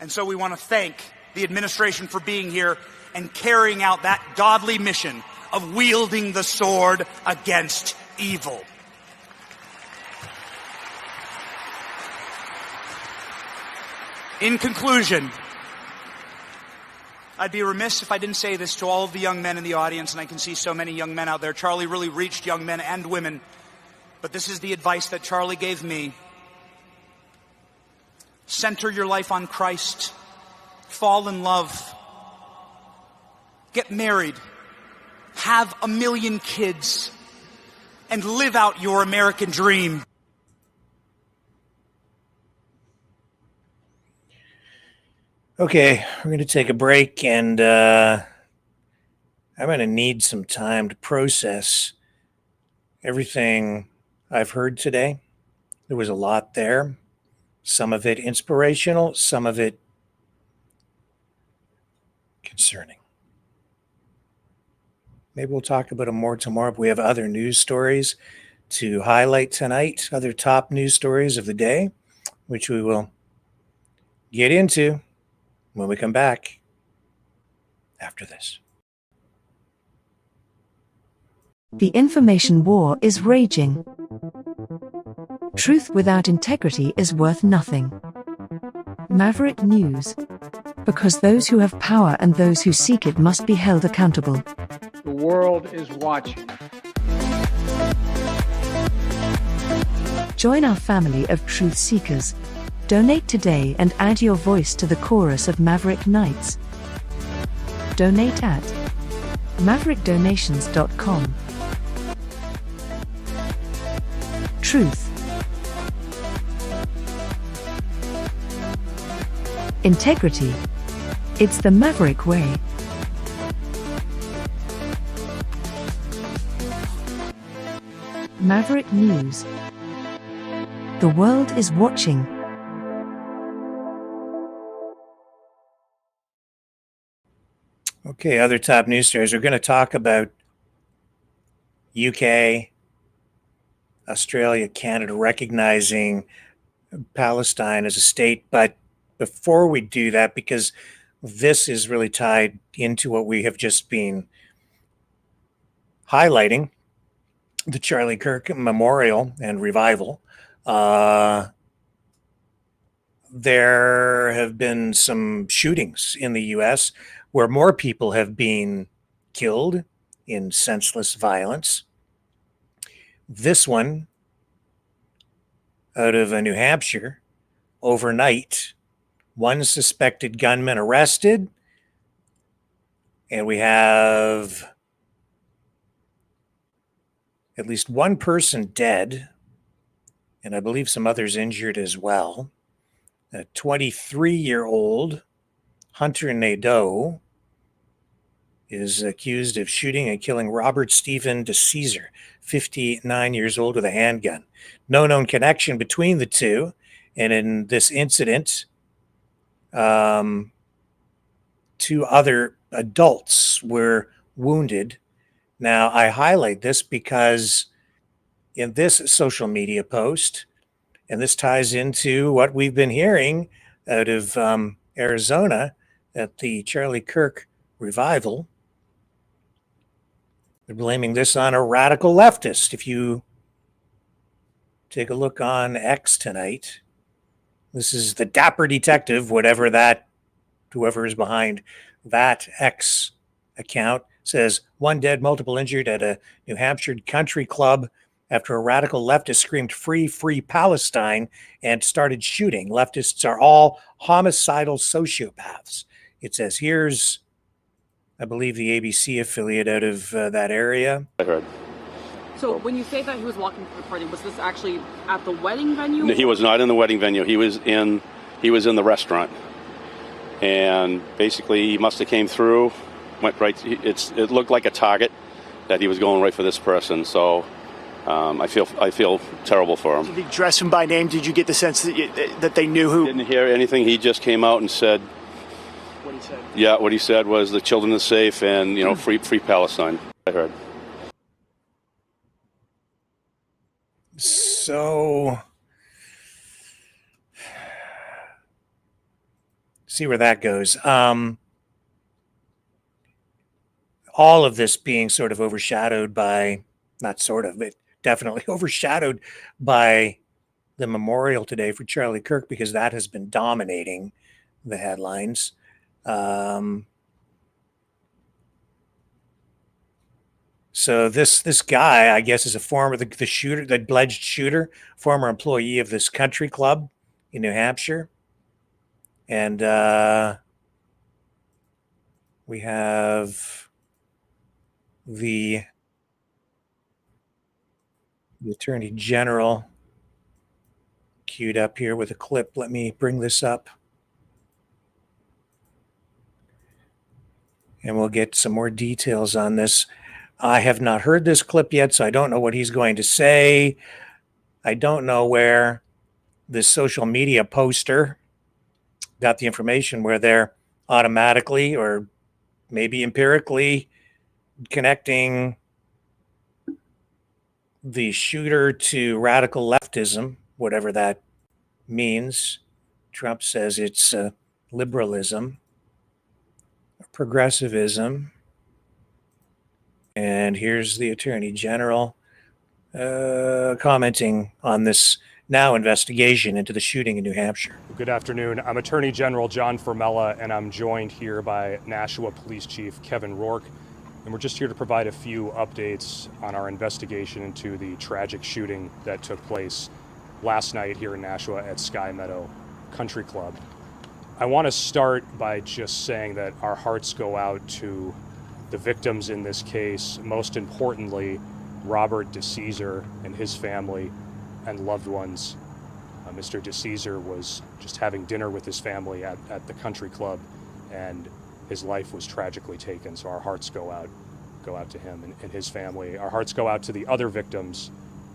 And so we want to thank the administration for being here and carrying out that godly mission of wielding the sword against evil. In conclusion, I'd be remiss if I didn't say this to all of the young men in the audience, and I can see so many young men out there. Charlie really reached young men and women, but this is the advice that Charlie gave me. Center your life on Christ. Fall in love. Get married. Have 1 million kids. And live out your American dream. Okay, we're going to take a break, and I'm going to need some time to process everything I've heard today. There was a lot there, some of it inspirational, some of it concerning. Maybe we'll talk about them more tomorrow, but we have other news stories to highlight tonight, other top news stories of the day, which we will get into when we come back after this. The information war is raging. Truth without integrity is worth nothing. Maverick News. Because those who have power and those who seek it must be held accountable. The world is watching. Join our family of truth seekers. Donate today and add your voice to the chorus of Maverick Knights. Donate at maverickdonations.com. Truth. Integrity. It's the Maverick way. Maverick News. The world is watching. Okay, other top news stories. We're going to talk about UK, Australia, Canada recognizing Palestine as a state. But before we do that, because this is really tied into what we have just been highlighting, the Charlie Kirk Memorial and Revival, there have been some shootings in the U.S. where more people have been killed in senseless violence. This one out of New Hampshire, overnight, one suspected gunman arrested, and we have at least one person dead, and I believe some others injured as well. A 23-year-old Hunter Nadeau is accused of shooting and killing Robert Stephen DeCesar, 59 years old, with a handgun. No known connection between the two. And in this incident, 2 other adults were wounded. Now, I highlight this because in this social media post, and this ties into what we've been hearing out of Arizona at the Charlie Kirk revival, they're blaming this on a radical leftist. If you take a look on X tonight, this is the dapper detective, whoever is behind that X account, says 1 dead, multiple injured at a New Hampshire country club after a radical leftist screamed "Free, free Palestine" and started shooting. Leftists are all homicidal sociopaths. It says here's, I believe, the ABC affiliate out of that area. I heard. So when you say that he was walking to the party, was this actually at the wedding venue? No, he was not in the wedding venue. He was in the restaurant, and basically he must have came through, went right. It looked like a target that he was going right for this person. So I feel terrible for him. Did he dress him by name? Did you get the sense that they knew who? Didn't hear anything. He just came out and said. What he said? Yeah, what he said was the children are safe and free Palestine. I heard. So, see where that goes. All of this being sort of overshadowed by, not sort of, but definitely overshadowed by the memorial today for Charlie Kirk, because that has been dominating the headlines. So this guy, I guess, is a former the shooter, the alleged shooter, former employee of this country club in New Hampshire, and we have the Attorney General queued up here with a clip. Let me bring this up, and we'll get some more details on this. I have not heard this clip yet, so I don't know what he's going to say. I don't know where this social media poster got the information where they're automatically or maybe empirically connecting the shooter to radical leftism, whatever that means. Trump says it's liberalism, progressivism. And here's the Attorney General commenting on this now investigation into the shooting in New Hampshire. Good afternoon. I'm Attorney General John Formella, and I'm joined here by Nashua Police Chief Kevin Rourke. And we're just here to provide a few updates on our investigation into the tragic shooting that took place last night here in Nashua at Sky Meadow Country Club. I want to start by just saying that our hearts go out to the victims in this case, most importantly, Robert DeCesar and his family and loved ones. Mr. DeCesar was just having dinner with his family at the country club, and his life was tragically taken. So our hearts go out to him and his family. Our hearts go out to the other victims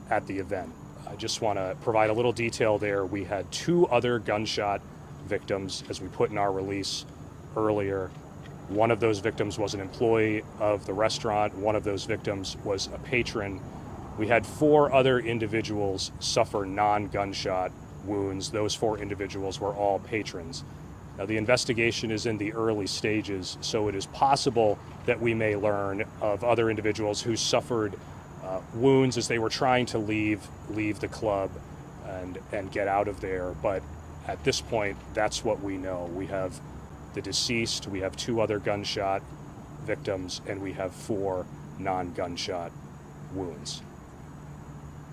at the event. I just want to provide a little detail there. We had 2 other gunshot victims, as we put in our release earlier. One of those victims was an employee of the restaurant. One of those victims was a patron. We had 4 other individuals suffer non-gunshot wounds. Those 4 individuals were all patrons. Now, the investigation is in the early stages, so it is possible that we may learn of other individuals who suffered wounds as they were trying to leave the club and get out of there. But at this point, that's what we know. We have the deceased, we have 2 other gunshot victims, and we have 4 non-gunshot wounds.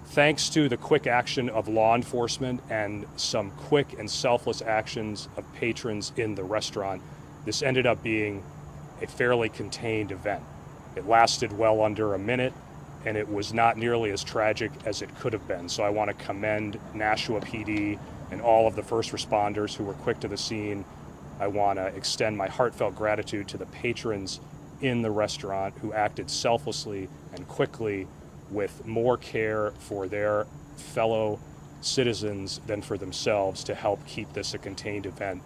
Thanks to the quick action of law enforcement and some quick and selfless actions of patrons in the restaurant, this ended up being a fairly contained event. It lasted well under a minute, and it was not nearly as tragic as it could have been. So I want to commend Nashua PD and all of the first responders who were quick to the scene. I want to extend my heartfelt gratitude to the patrons in the restaurant who acted selflessly and quickly with more care for their fellow citizens than for themselves to help keep this a contained event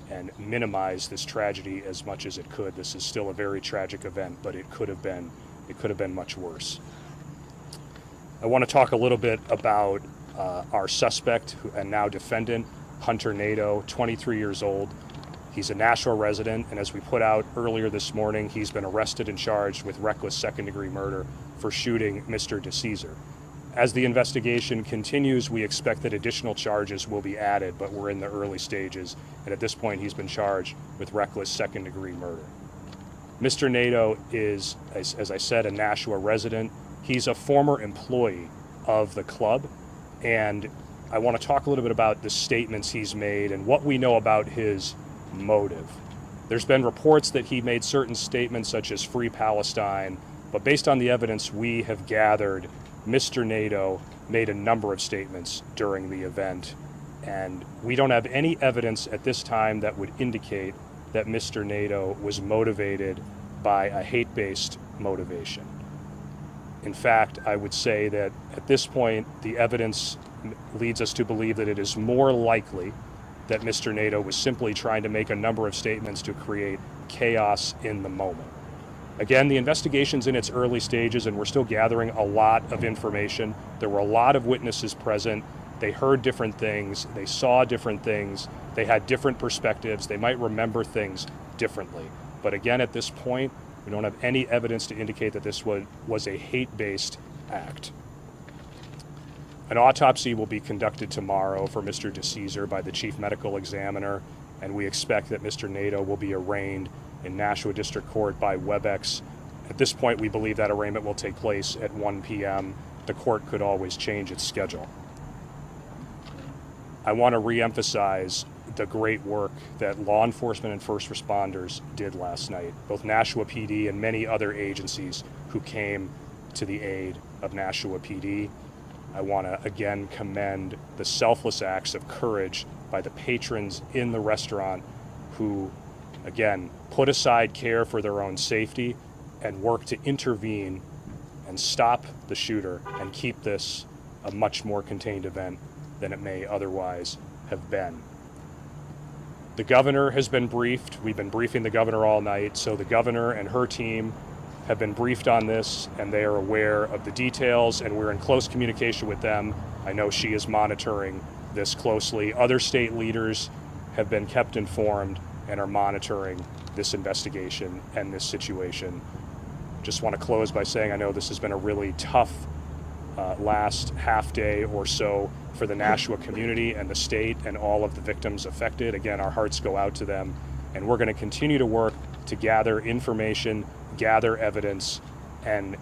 and minimize this tragedy as much as it could. This is still a very tragic event, but it could have been much worse. I want to talk a little bit about our suspect and now defendant, Hunter Nadeau, 23 years old. He's a Nashua resident, and as we put out earlier this morning, he's been arrested and charged with reckless second-degree murder for shooting Mr. DeCesar. As the investigation continues, we expect that additional charges will be added, but we're in the early stages, and at this point he's been charged with reckless second-degree murder. Mr. Nadeau is, as I said, a Nashua resident. He's a former employee of the club, and I want to talk a little bit about the statements he's made and what we know about his motive. There's been reports that he made certain statements such as Free Palestine, but based on the evidence we have gathered, Mr. Nadeau made a number of statements during the event, and we don't have any evidence at this time that would indicate that Mr. Nadeau was motivated by a hate-based motivation. In fact, I would say that at this point, the evidence leads us to believe that it is more likely that Mr. Nadeau was simply trying to make a number of statements to create chaos in the moment. Again, the investigation's in its early stages, and we're still gathering a lot of information. There were a lot of witnesses present. They heard different things. They saw different things. They had different perspectives. They might remember things differently. But again, at this point, we don't have any evidence to indicate that this was a hate-based act. An autopsy will be conducted tomorrow for Mr. DeCesar by the chief medical examiner, and we expect that Mr. Nadeau will be arraigned in Nashua District Court by WebEx. At this point, we believe that arraignment will take place at 1 p.m. The court could always change its schedule. I want to reemphasize the great work that law enforcement and first responders did last night, both Nashua PD and many other agencies who came to the aid of Nashua PD. I want to again commend the selfless acts of courage by the patrons in the restaurant who, again, put aside care for their own safety and work to intervene and stop the shooter and keep this a much more contained event than it may otherwise have been. The governor has been briefed. We've been briefing the governor all night, so the governor and her team have been briefed on this, and they are aware of the details, and we're in close communication with them. I know she is monitoring this closely. Other state leaders have been kept informed and are monitoring this investigation and this situation. Just want to close by saying I know this has been a really tough last half day or so for the Nashua community and the state and all of the victims affected. Again, our hearts go out to them, and we're going to continue to work to gather information, gather evidence, and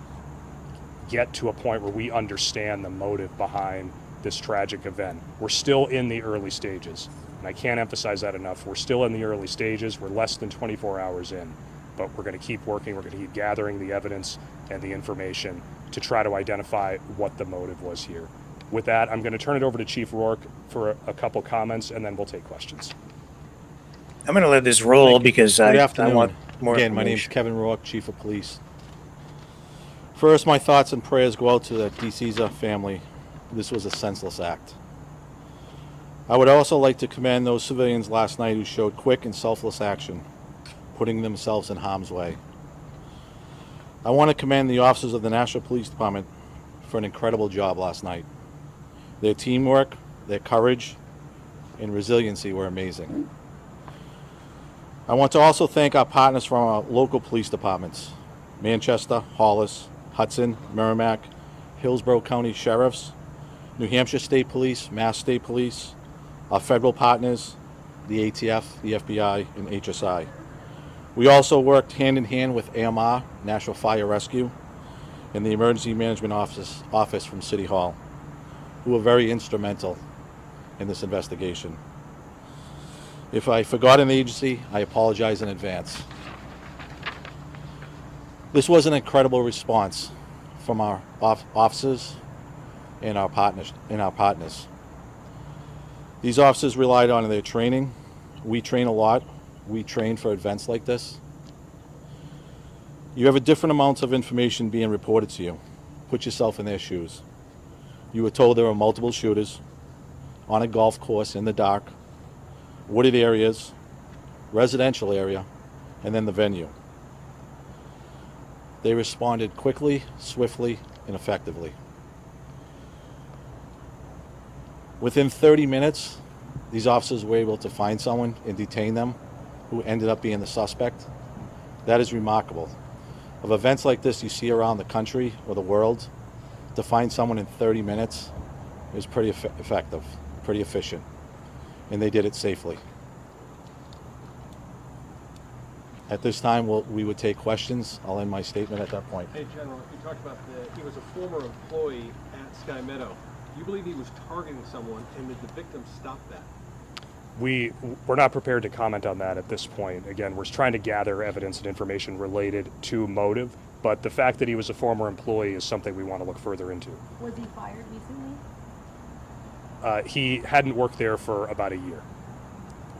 get to a point where we understand the motive behind this tragic event. We're still in the early stages, and I can't emphasize that enough. We're still in the early stages. We're less than 24 hours in, but we're going to keep working. We're going to keep gathering the evidence and the information to try to identify what the motive was here. With that, I'm going to turn it over to Chief Rourke for a couple comments, and then we'll take questions. I'm going to let this roll because I want more Again, my name is Kevin Rourke, Chief of Police. First, my thoughts and prayers go out to the DeCesar family. This was a senseless act. I would also like to commend those civilians last night who showed quick and selfless action, putting themselves in harm's way. I want to commend the officers of the Nashua Police Department for an incredible job last night. Their teamwork, their courage, and resiliency were amazing. I want to also thank our partners from our local police departments, Manchester, Hollis, Hudson, Merrimack, Hillsborough County Sheriffs, New Hampshire State Police, Mass State Police, our federal partners, the ATF, the FBI, and HSI. We also worked hand in hand with AMR, National Fire Rescue, and the Emergency Management Office from City Hall, who were very instrumental in this investigation. If I forgot an agency, I apologize in advance. This was an incredible response from our officers and our partners. These officers relied on their training. We train a lot. We train for events like this. You have a different amounts of information being reported to you. Put yourself in their shoes. You were told there were multiple shooters on a golf course in the dark, wooded areas, residential area, and then the venue. They responded quickly, swiftly, and effectively. Within 30 minutes, these officers were able to find someone and detain them who ended up being the suspect. That is remarkable. Of events like this you see around the country or the world, to find someone in 30 minutes is pretty effective, pretty efficient, and they did it safely. At this time, we would take questions. I'll end my statement at that point. Hey, General, you talked about he was a former employee at Sky Meadow. Do you believe he was targeting someone, and did the victim stop that? We're not prepared to comment on that at this point. Again, we're trying to gather evidence and information related to motive, but the fact that he was a former employee is something we want to look further into. Was he fired recently? He hadn't worked there for about a year.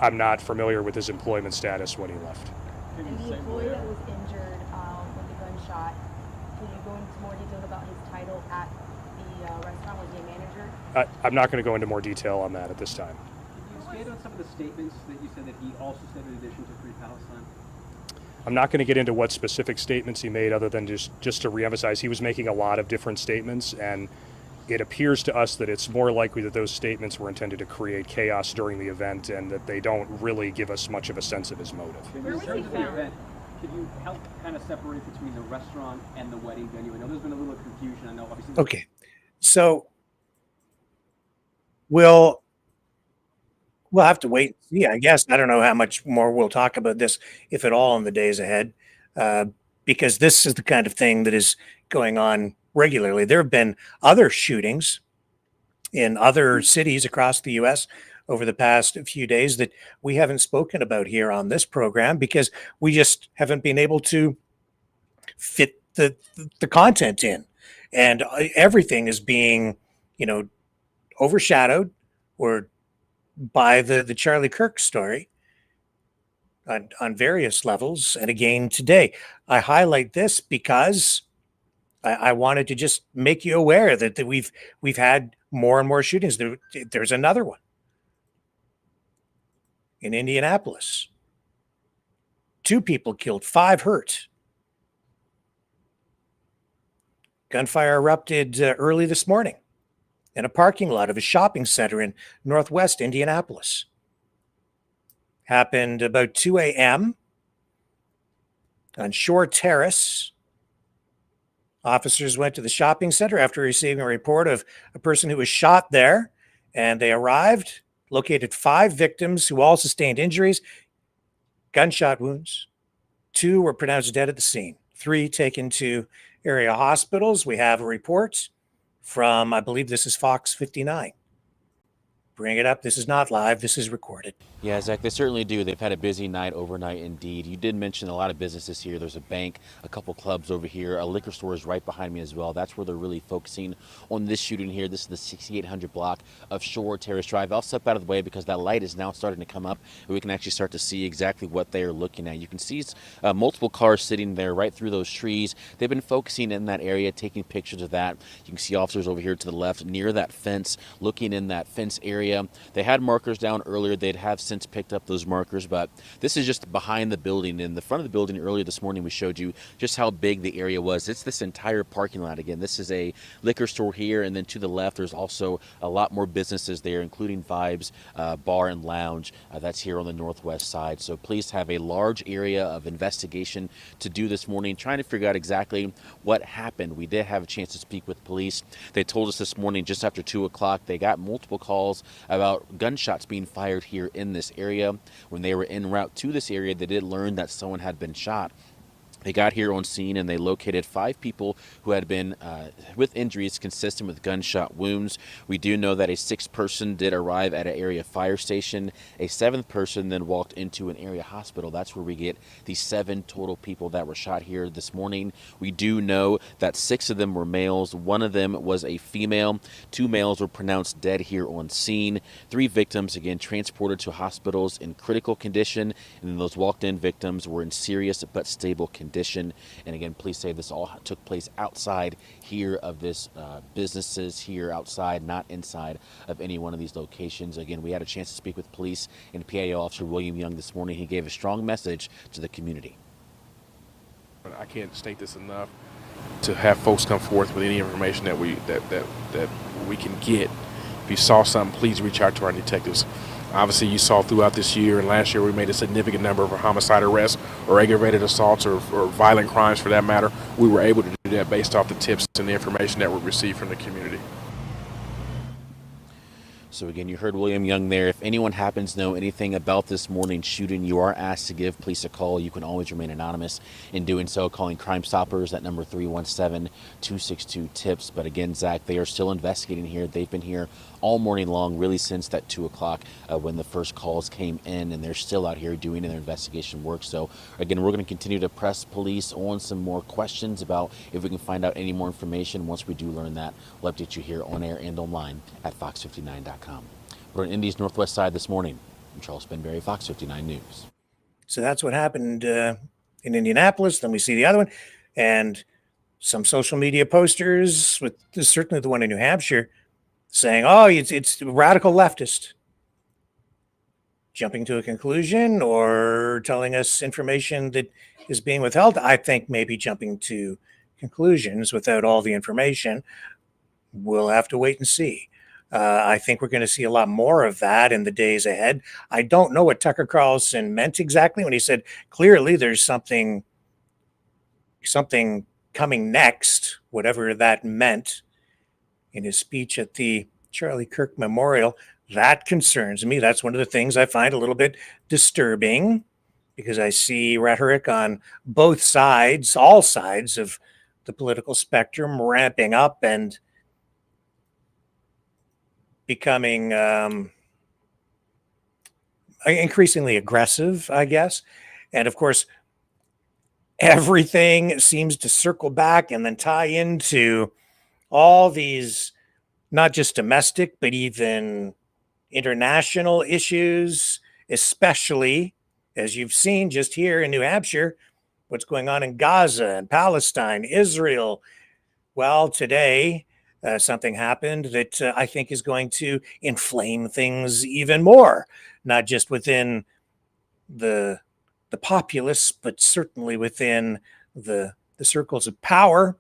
I'm not familiar with his employment status when he left. And the employee that was injured with the gunshot, can you go into more details about his title at the restaurant? Was he a manager? I'm not going to go into more detail on that at this time. Could you expand on some of the statements that you said that he also said in addition to Free Palestine? I'm not going to get into what specific statements he made other than just to reemphasize he was making a lot of different statements, and it appears to us that it's more likely that those statements were intended to create chaos during the event and that they don't really give us much of a sense of his motive. Where was he found? Could you help kind of separate between the restaurant and the wedding venue? I know there's been a little confusion. I know obviously. Okay, so we'll have to wait and see, I guess. I don't know how much more we'll talk about this, if at all, in the days ahead, because this is the kind of thing that is going on regularly. There have been other shootings in other cities across the U.S. over the past few days that we haven't spoken about here on this program because we just haven't been able to fit the content in, and everything is being, overshadowed or by the Charlie Kirk story on various levels. And again today, I highlight this because I wanted to just make you aware that we've had more and more shootings. There's another one in Indianapolis. 2 people killed, 5 hurt. Gunfire erupted early this morning in a parking lot of a shopping center in northwest Indianapolis. Happened about 2 a.m. on Shore Terrace. Officers went to the shopping center after receiving a report of a person who was shot there, and they arrived, located 5 victims who all sustained injuries, gunshot wounds. 2 were pronounced dead at the scene, 3 taken to area hospitals. We have a report from, I believe this is Fox 59. Bring it up. This is not live. This is recorded. Yeah, Zach, they certainly do. They've had a busy night overnight indeed. You did mention a lot of businesses here. There's a bank, a couple clubs over here. A liquor store is right behind me as well. That's where they're really focusing on this shooting here. This is the 6800 block of Shore Terrace Drive. I'll step out of the way because that light is now starting to come up, and we can actually start to see exactly what they are looking at. You can see multiple cars sitting there right through those trees. They've been focusing in that area, taking pictures of that. You can see officers over here to the left near that fence, looking in that fence area. They had markers down earlier. They'd have since picked up those markers, but this is just behind the building. In the front of the building earlier this morning, we showed you just how big the area was. It's this entire parking lot. Again, this is a liquor store here, and then to the left, there's also a lot more businesses there, including Vibes Bar and Lounge. That's here on the northwest side. So police have a large area of investigation to do this morning, trying to figure out exactly what happened. We did have a chance to speak with police. They told us this morning just after 2 o'clock they got multiple calls about gunshots being fired here in this area. When they were en route to this area, they did learn that someone had been shot. They got here on scene and they located 5 people who had been with injuries consistent with gunshot wounds. We do know that a 6th person did arrive at an area fire station. A 7th person then walked into an area hospital. That's where we get the 7 total people that were shot here this morning. We do know that 6 of them were males. 1 of them was a female. 2 males were pronounced dead here on scene. 3 victims, again, transported to hospitals in critical condition. And then those walked-in victims were in serious but stable condition. And again, police say this all took place outside here of this businesses here outside, not inside of any one of these locations. Again, we had a chance to speak with police and PAO Officer William Young this morning. He gave a strong message to the community. I can't state this enough, to have folks come forth with any information that we can get. If you saw something, please reach out to our detectives. Obviously, you saw throughout this year and last year we made a significant number of homicide arrests or aggravated assaults or violent crimes for that matter. We were able to do that based off the tips and the information that we received from the community. So again, you heard William Young there. If anyone happens to know anything about this morning's shooting, you are asked to give police a call. You can always remain anonymous in doing so, calling Crime Stoppers at number 317-262-TIPS. But again, Zach, they are still investigating here. They've been here all morning long, really since that 2 o'clock when the first calls came in, and they're still out here doing their investigation work. So again, we're going to continue to press police on some more questions about if we can find out any more information. Once we do learn that, we'll update you here on air and online at fox59.com. We're in Indy's northwest side this morning. I'm Charles Spenberry, Fox 59 News. So that's what happened in Indianapolis. Then we see the other one, and some social media posters, with certainly the one in New Hampshire, saying, "Oh, it's radical leftist," jumping to a conclusion or telling us information that is being withheld. I think maybe jumping to conclusions without all the information. We'll have to wait and see. I think we're going to see a lot more of that in the days ahead. I don't know what Tucker Carlson meant exactly when he said clearly there's something coming next, whatever that meant in his speech at the Charlie Kirk Memorial. That concerns me. That's one of the things I find a little bit disturbing, because I see rhetoric on both sides, all sides of the political spectrum, ramping up and becoming increasingly aggressive, I guess. And of course, everything seems to circle back and then tie into all these, not just domestic, but even international issues, especially, as you've seen just here in New Hampshire, what's going on in Gaza and Palestine, Israel. Well, today, something happened that I think is going to inflame things even more, not just within the populace, but certainly within the circles of power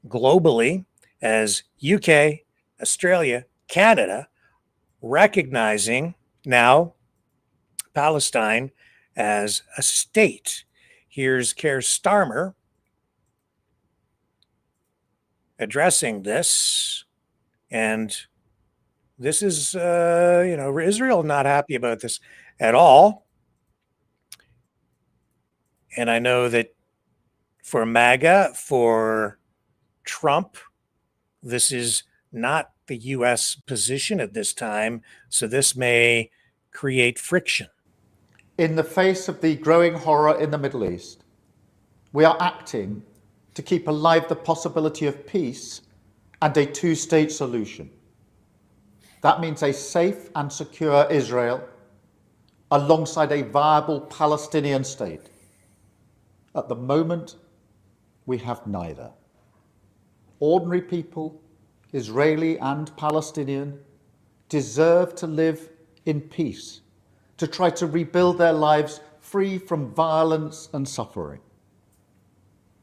globally, as UK, Australia, Canada recognizing now Palestine as a state. Here's Keir Starmer addressing this, and this is, Israel not happy about this at all. And I know that for MAGA, for Trump, this is not the U.S. position at this time, so this may create friction. In the face of the growing horror in the Middle East, we are acting to keep alive the possibility of peace and a two-state solution. That means a safe and secure Israel alongside a viable Palestinian state. At the moment, we have neither. Ordinary people, Israeli and Palestinian, deserve to live in peace, to try to rebuild their lives free from violence and suffering.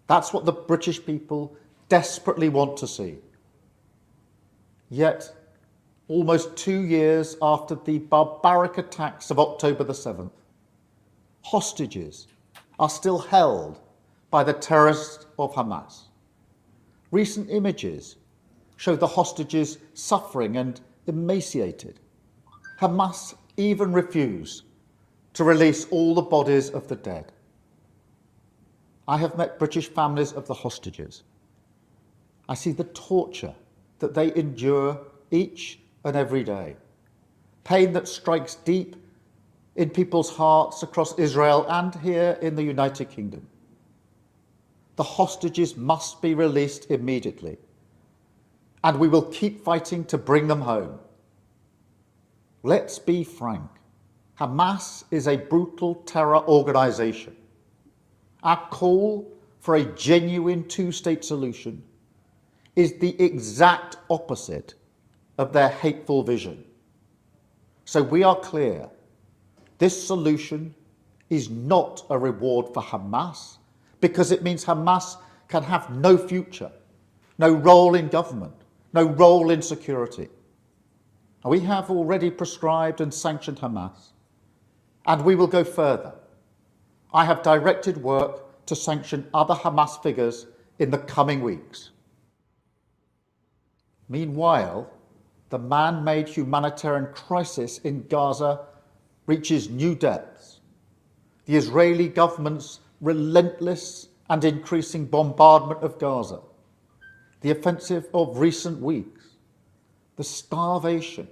That's what the British people desperately want to see. Yet, almost 2 years after the barbaric attacks of October the 7th, hostages are still held by the terrorists of Hamas. Recent images show the hostages suffering and emaciated. Hamas even refuse to release all the bodies of the dead. I have met British families of the hostages. I see the torture that they endure each and every day, pain that strikes deep in people's hearts across Israel and here in the United Kingdom. The hostages must be released immediately, and we will keep fighting to bring them home. Let's be frank. Hamas is a brutal terror organization. Our call for a genuine two-state solution is the exact opposite of their hateful vision. So we are clear. This solution is not a reward for Hamas because it means Hamas can have no future, no role in government, no role in security. And we have already prescribed and sanctioned Hamas, and we will go further. I have directed work to sanction other Hamas figures in the coming weeks. Meanwhile, the man-made humanitarian crisis in Gaza reaches new depths. The Israeli government's relentless and increasing bombardment of Gaza, the offensive of recent weeks, the starvation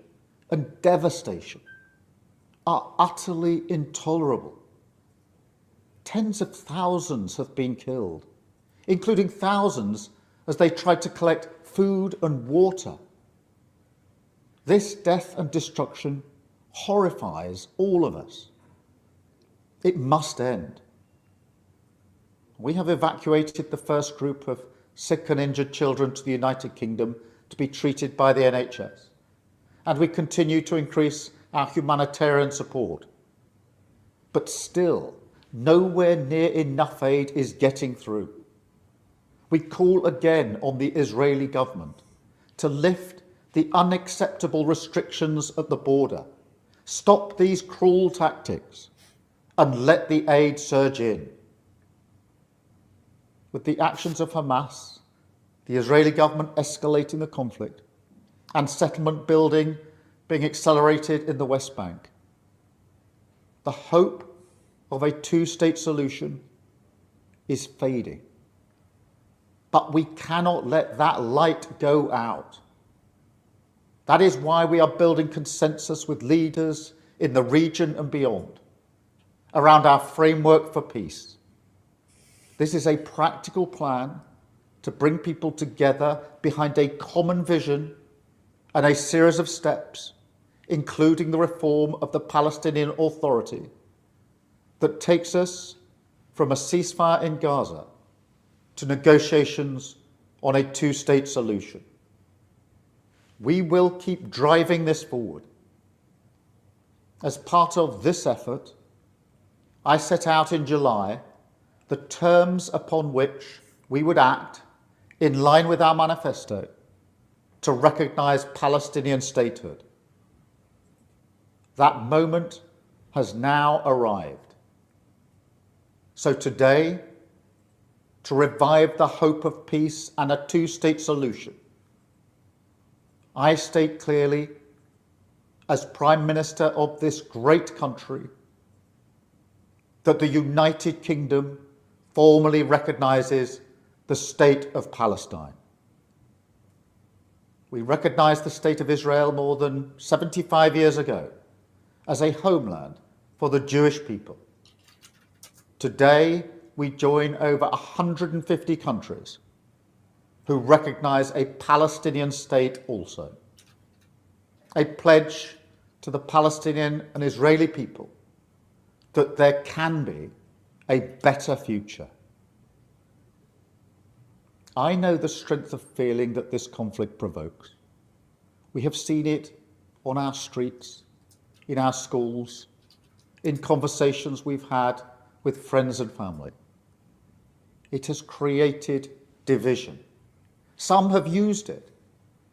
and devastation are utterly intolerable. Tens of thousands have been killed, including thousands as they tried to collect food and water. This death and destruction horrifies all of us. It must end. We have evacuated the first group of sick and injured children to the United Kingdom to be treated by the NHS, and we continue to increase our humanitarian support. But still, nowhere near enough aid is getting through. We call again on the Israeli government to lift the unacceptable restrictions at the border, stop these cruel tactics, and let the aid surge in. With the actions of Hamas, the Israeli government escalating the conflict, and settlement building being accelerated in the West Bank, the hope of a two-state solution is fading. But we cannot let that light go out. That is why we are building consensus with leaders in the region and beyond around our framework for peace. This is a practical plan to bring people together behind a common vision and a series of steps, including the reform of the Palestinian Authority, that takes us from a ceasefire in Gaza to negotiations on a two-state solution. We will keep driving this forward. As part of this effort, I set out in July the terms upon which we would act in line with our manifesto to recognise Palestinian statehood. That moment has now arrived. So today, to revive the hope of peace and a two-state solution, I state clearly, as Prime Minister of this great country, that the United Kingdom formally recognises the State of Palestine. We recognised the State of Israel more than 75 years ago as a homeland for the Jewish people. Today, we join over 150 countries who recognise a Palestinian state also. A pledge to the Palestinian and Israeli people that there can be a better future. I know the strength of feeling that this conflict provokes. We have seen it on our streets, in our schools, in conversations we've had with friends and family. It has created division. Some have used it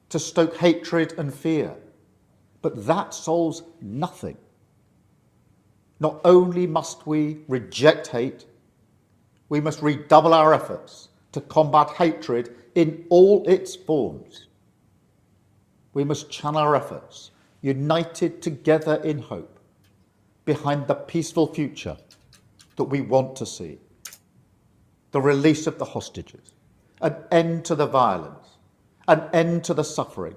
to stoke hatred and fear, but that solves nothing. Not only must we reject hate, we must redouble our efforts to combat hatred in all its forms. We must channel our efforts united together in hope behind the peaceful future that we want to see. The release of the hostages, an end to the violence, an end to the suffering,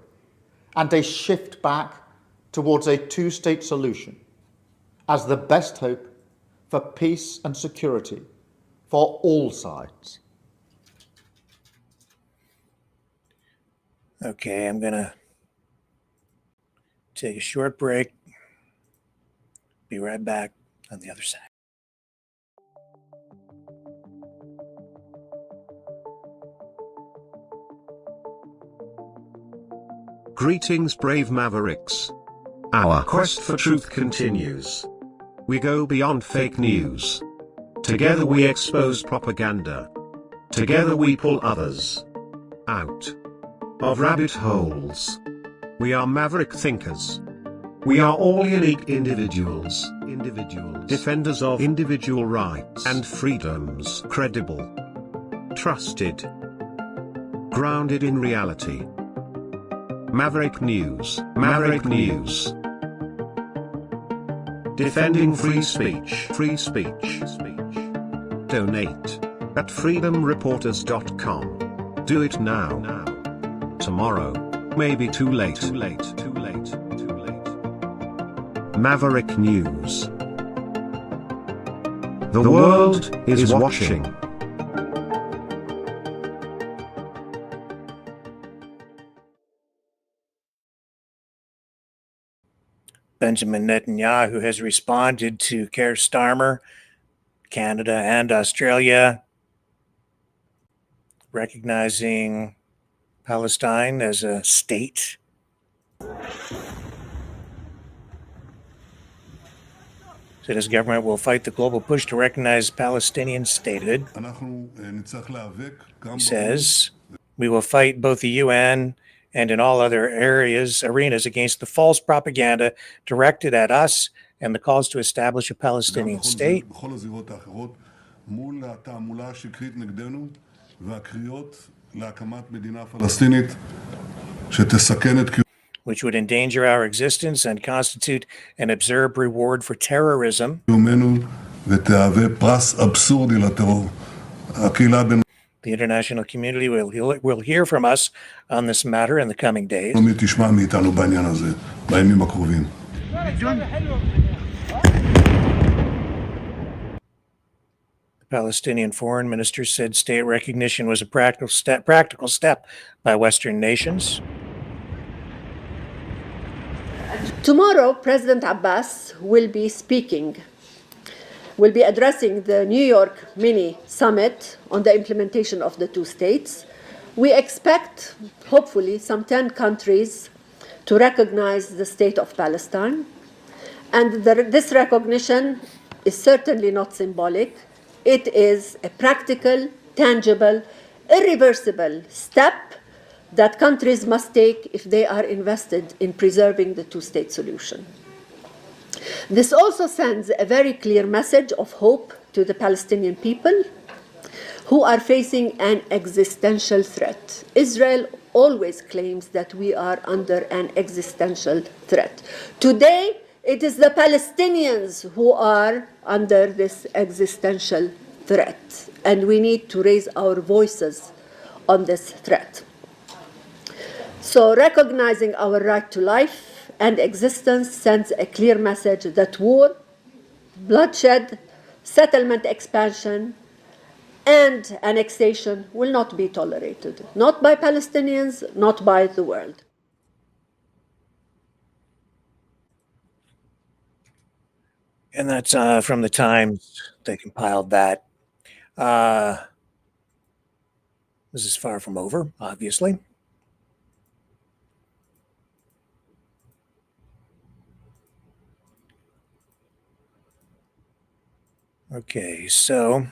and a shift back towards a two-state solution as the best hope for peace and security for all sides. Okay, I'm going to take a short break. Be right back on the other side. Greetings, brave Mavericks. Our quest for truth continues. We go beyond fake news. Together we expose propaganda. Together we pull others out of rabbit holes. We are maverick thinkers. We are all unique individuals, defenders of individual rights and freedoms, credible, trusted, grounded in reality. Maverick News, Maverick News. Defending free speech, free speech. Donate at freedomreporters.com. Do it now. Tomorrow may be too late. Maverick News. The world is watching. Benjamin Netanyahu has responded to Keir Starmer, Canada and Australia, recognizing Palestine as a state. Said his government will fight the global push to recognize Palestinian statehood. He says, we will fight both the UN and in all other arenas against the false propaganda directed at us and the calls to establish a Palestinian state. Which would endanger our existence and constitute an absurd reward for terrorism. The international community will hear from us on this matter in the coming days. The Palestinian foreign minister said state recognition was a practical step by Western nations. Tomorrow, President Abbas will be addressing the New York mini summit on the implementation of the two states. We expect, hopefully, some 10 countries to recognize the state of Palestine. And this recognition is certainly not symbolic. It is a practical, tangible, irreversible step that countries must take if they are invested in preserving the two-state solution. This also sends a very clear message of hope to the Palestinian people who are facing an existential threat. Israel always claims that we are under an existential threat. Today, it is the Palestinians who are under this existential threat, and we need to raise our voices on this threat. So recognizing our right to life and existence sends a clear message that war, bloodshed, settlement expansion, and annexation will not be tolerated, not by Palestinians, not by the world. And that's from the Times. They compiled that. This is far from over, obviously. Okay, so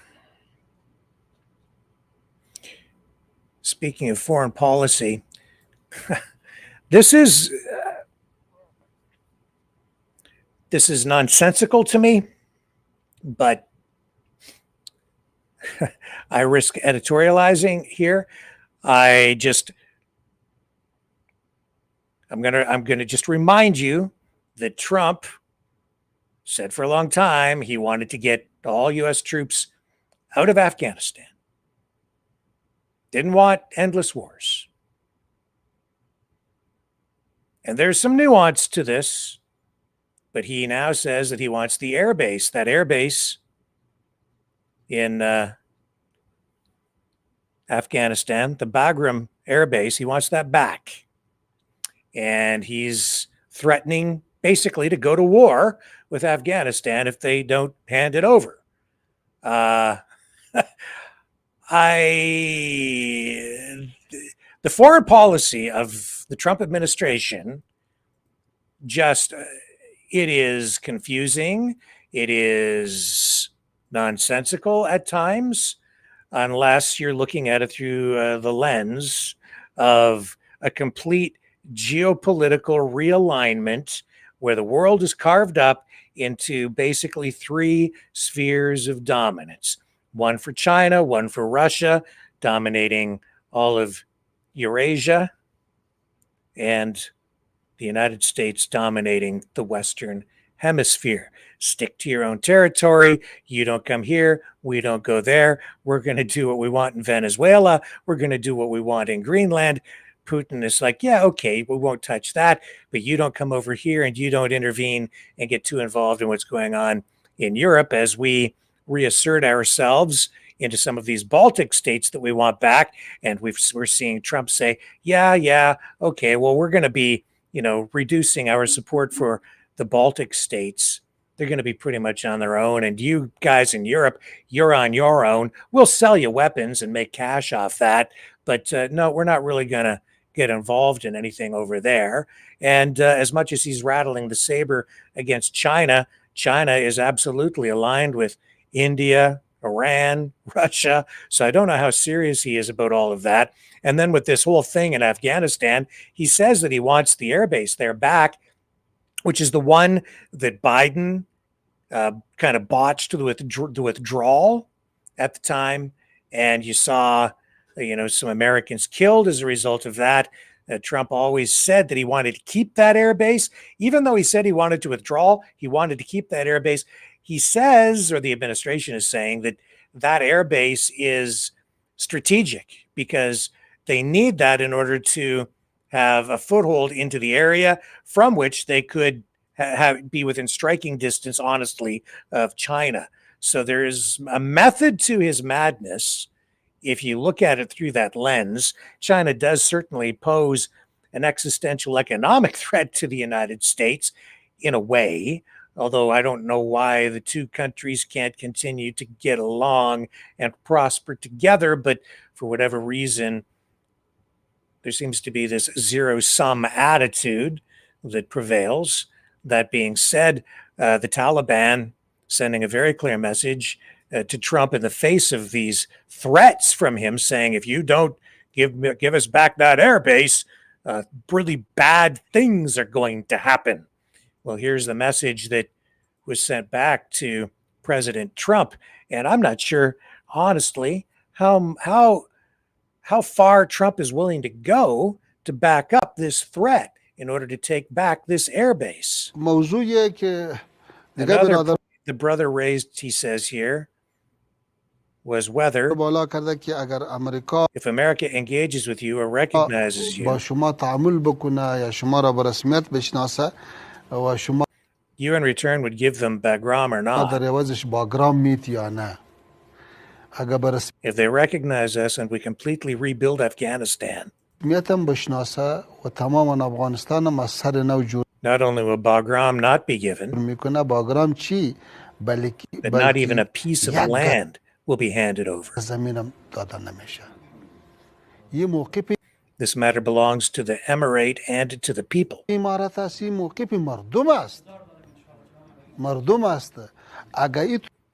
speaking of foreign policy, this is nonsensical to me, but I risk editorializing here. I'm gonna just remind you that Trump said for a long time he wanted to get all U.S. troops out of Afghanistan. Didn't want endless wars. And there's some nuance to this, but he now says that he wants the air base, that air base in Afghanistan, the Bagram air base, he wants that back. And he's threatening basically to go to war with Afghanistan if they don't hand it over. The foreign policy of the Trump administration just, it is confusing. It is nonsensical at times, unless you're looking at it through the lens of a complete geopolitical realignment where the world is carved up into basically three spheres of dominance. One for China, one for Russia, dominating all of Eurasia, and the United States dominating the Western Hemisphere. Stick to your own territory. You don't come here. We don't go there. We're going to do what we want in Venezuela. We're going to do what we want in Greenland. Putin is like, yeah, okay, we won't touch that, but you don't come over here and you don't intervene and get too involved in what's going on in Europe as we reassert ourselves into some of these Baltic states that we want back. And we're seeing Trump say, yeah, okay, well, we're going to be, reducing our support for the Baltic states. They're going to be pretty much on their own. And you guys in Europe, you're on your own. We'll sell you weapons and make cash off that. But no, we're not really going to get involved in anything over there. And as much as he's rattling the saber against China, China is absolutely aligned with India, Iran, Russia. So I don't know how serious he is about all of that. And then with this whole thing in Afghanistan, he says that he wants the airbase there back, which is the one that Biden kind of botched the withdrawal at the time. And you saw, some Americans killed as a result of that. Trump always said that he wanted to keep that airbase. Even though he said he wanted to withdraw, he wanted to keep that airbase. He says, or the administration is saying, that that airbase is strategic because they need that in order to have a foothold into the area from which they could be within striking distance, honestly, of China. So there is a method to his madness. If you look at it through that lens, China does certainly pose an existential economic threat to the United States in a way, although I don't know why the two countries can't continue to get along and prosper together. But for whatever reason, there seems to be this zero-sum attitude that prevails. That being said, the Taliban sending a very clear message to Trump in the face of these threats from him, saying, if you don't give us back that airbase, really bad things are going to happen. Well, here's the message that was sent back to President Trump. And I'm not sure, honestly, how far Trump is willing to go to back up this threat in order to take back this airbase. Another point the brother raised, he says here, was whether if America engages with you or recognizes you, you in return would give them Bagram or not. If they recognize us and we completely rebuild Afghanistan, not only will Bagram not be given, but not even a piece of land will be handed over. This matter belongs to the emirate and to the people.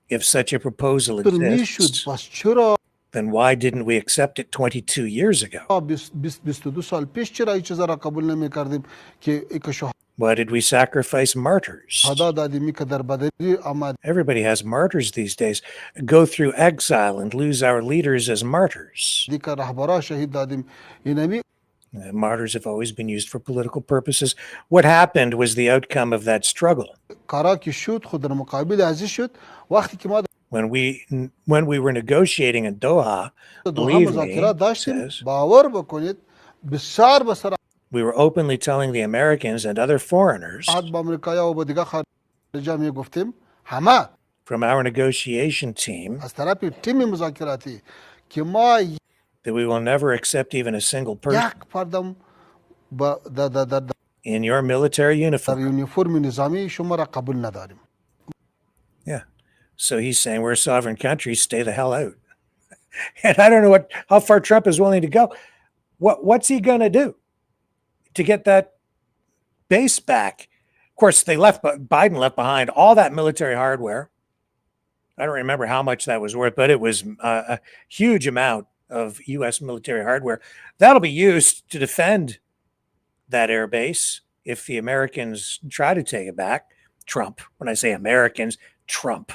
If such a proposal exists, then why didn't we accept it 22 years ago? Why did we sacrifice martyrs? Everybody has martyrs these days. Go through exile and lose our leaders as martyrs. Martyrs have always been used for political purposes. What happened was the outcome of that struggle. When we were negotiating in Doha, believe me, says, we were openly telling the Americans and other foreigners from our negotiation team that we will never accept even a single person in your military uniform. Yeah. So he's saying we're a sovereign country, stay the hell out. And I don't know how far Trump is willing to go. What's he going to do to get that base back? Of course, Biden left behind all that military hardware. I don't remember how much that was worth, but it was a huge amount of U.S. military hardware. That'll be used to defend that air base if the Americans try to take it back. Trump, when I say Americans, Trump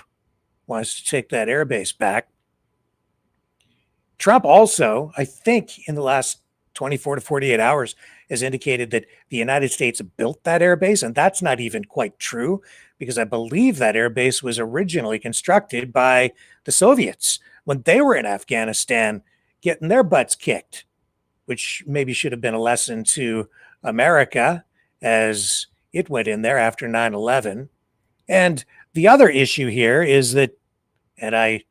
wants to take that air base back. Trump also, I think in the last 24 to 48 hours, has indicated that the United States built that air base, and that's not even quite true, because I believe that air base was originally constructed by the Soviets when they were in Afghanistan getting their butts kicked, which maybe should have been a lesson to America as it went in there after 9/11. And the other issue here is that, and I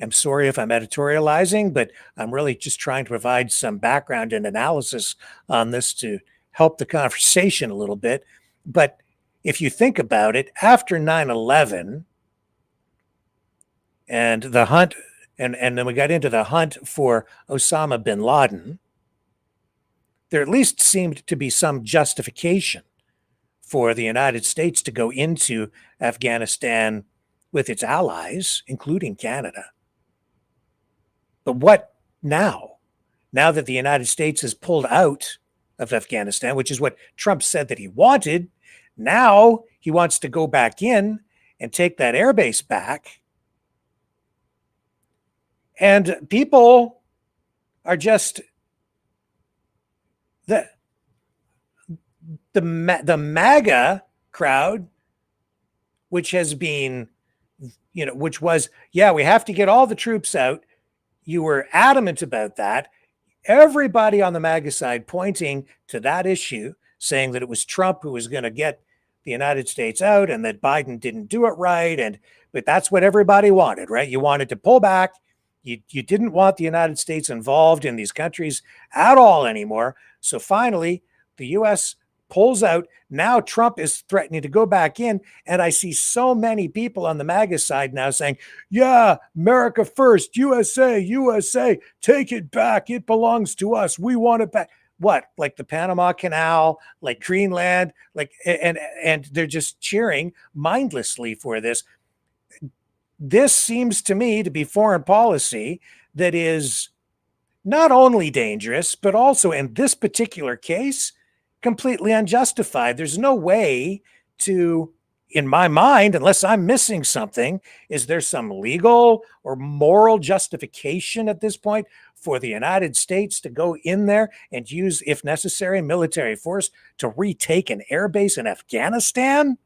am sorry if I'm editorializing, but I'm really just trying to provide some background and analysis on this to help the conversation a little bit. But if you think about it, after 9/11 and the hunt, and then we got into the hunt for Osama bin Laden, there at least seemed to be some justification for the United States to go into Afghanistan with its allies, including Canada. But what now? Now that the United States has pulled out of Afghanistan, which is what Trump said that he wanted, now he wants to go back in and take that airbase back. And people are just the MAGA crowd, which has been, which was, yeah, we have to get all the troops out. You were adamant about that. Everybody on the MAGA side pointing to that issue, saying that it was Trump who was going to get the United States out and that Biden didn't do it right. But that's what everybody wanted, right? You wanted to pull back. You didn't want the United States involved in these countries at all anymore. So finally, the U.S. pulls out. Now Trump is threatening to go back in. And I see so many people on the MAGA side now saying, yeah, America first, USA, USA, take it back. It belongs to us. We want it back. What? Like the Panama Canal, like Greenland, and they're just cheering mindlessly for this. This seems to me to be foreign policy that is not only dangerous, but also in this particular case, completely unjustified. There's no way to, in my mind, unless I'm missing something, is there some legal or moral justification at this point for the United States to go in there and use, if necessary, military force to retake an airbase in Afghanistan,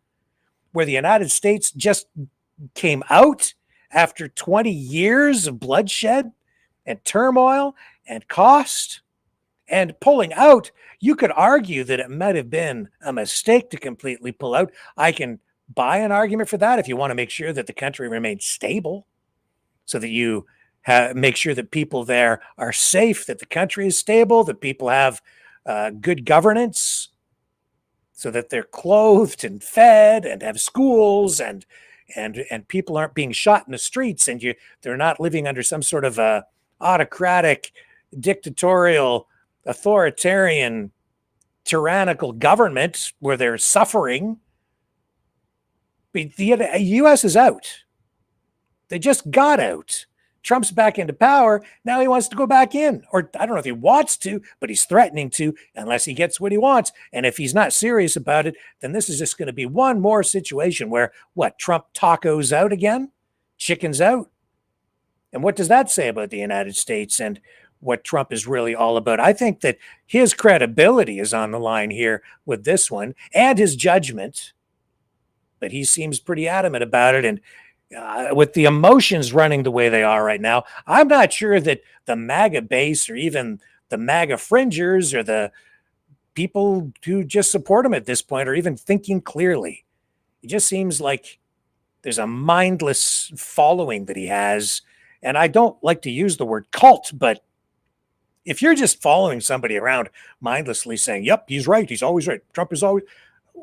where the United States just came out after 20 years of bloodshed and turmoil and cost? And pulling out, you could argue that it might have been a mistake to completely pull out. I can buy an argument for that if you want to make sure that the country remains stable, so that you make sure that people there are safe, that the country is stable, that people have good governance, so that they're clothed and fed and have schools and people aren't being shot in the streets and they're not living under some sort of a autocratic, dictatorial, authoritarian, tyrannical government where they're suffering. But the U.S. is out. They just got out. Trump's back into power. Now he wants to go back in. Or I don't know if he wants to, but he's threatening to unless he gets what he wants. And if he's not serious about it, then this is just going to be one more situation where, Trump tacos out again? Chickens out? And what does that say about the United States? And what Trump is really all about. I think that his credibility is on the line here with this one, and his judgment. But he seems pretty adamant about it. And with the emotions running the way they are right now, I'm not sure that the MAGA base or even the MAGA fringers or the people who just support him at this point are even thinking clearly. It just seems like there's a mindless following that he has. And I don't like to use the word cult, but if you're just following somebody around mindlessly saying, yep, he's right, he's always right, Trump is always,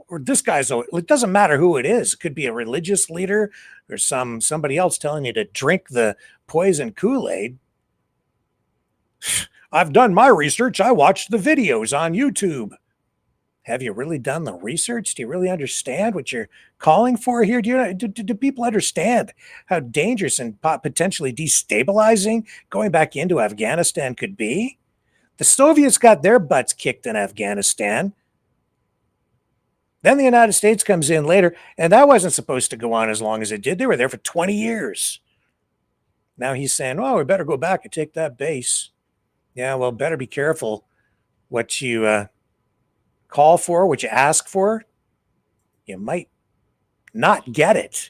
or this guy's always, it doesn't matter who it is. It could be a religious leader or somebody else telling you to drink the poison Kool-Aid. I've done my research. I watched the videos on YouTube. Have you really done the research? Do you really understand what you're calling for here? Do people understand how dangerous and potentially destabilizing going back into Afghanistan could be? The Soviets got their butts kicked in Afghanistan. Then the United States comes in later, and that wasn't supposed to go on as long as it did. They were there for 20 years. Now he's saying, oh, we better go back and take that base. Yeah, well, better be careful what you call for, what you ask for. You might not get it.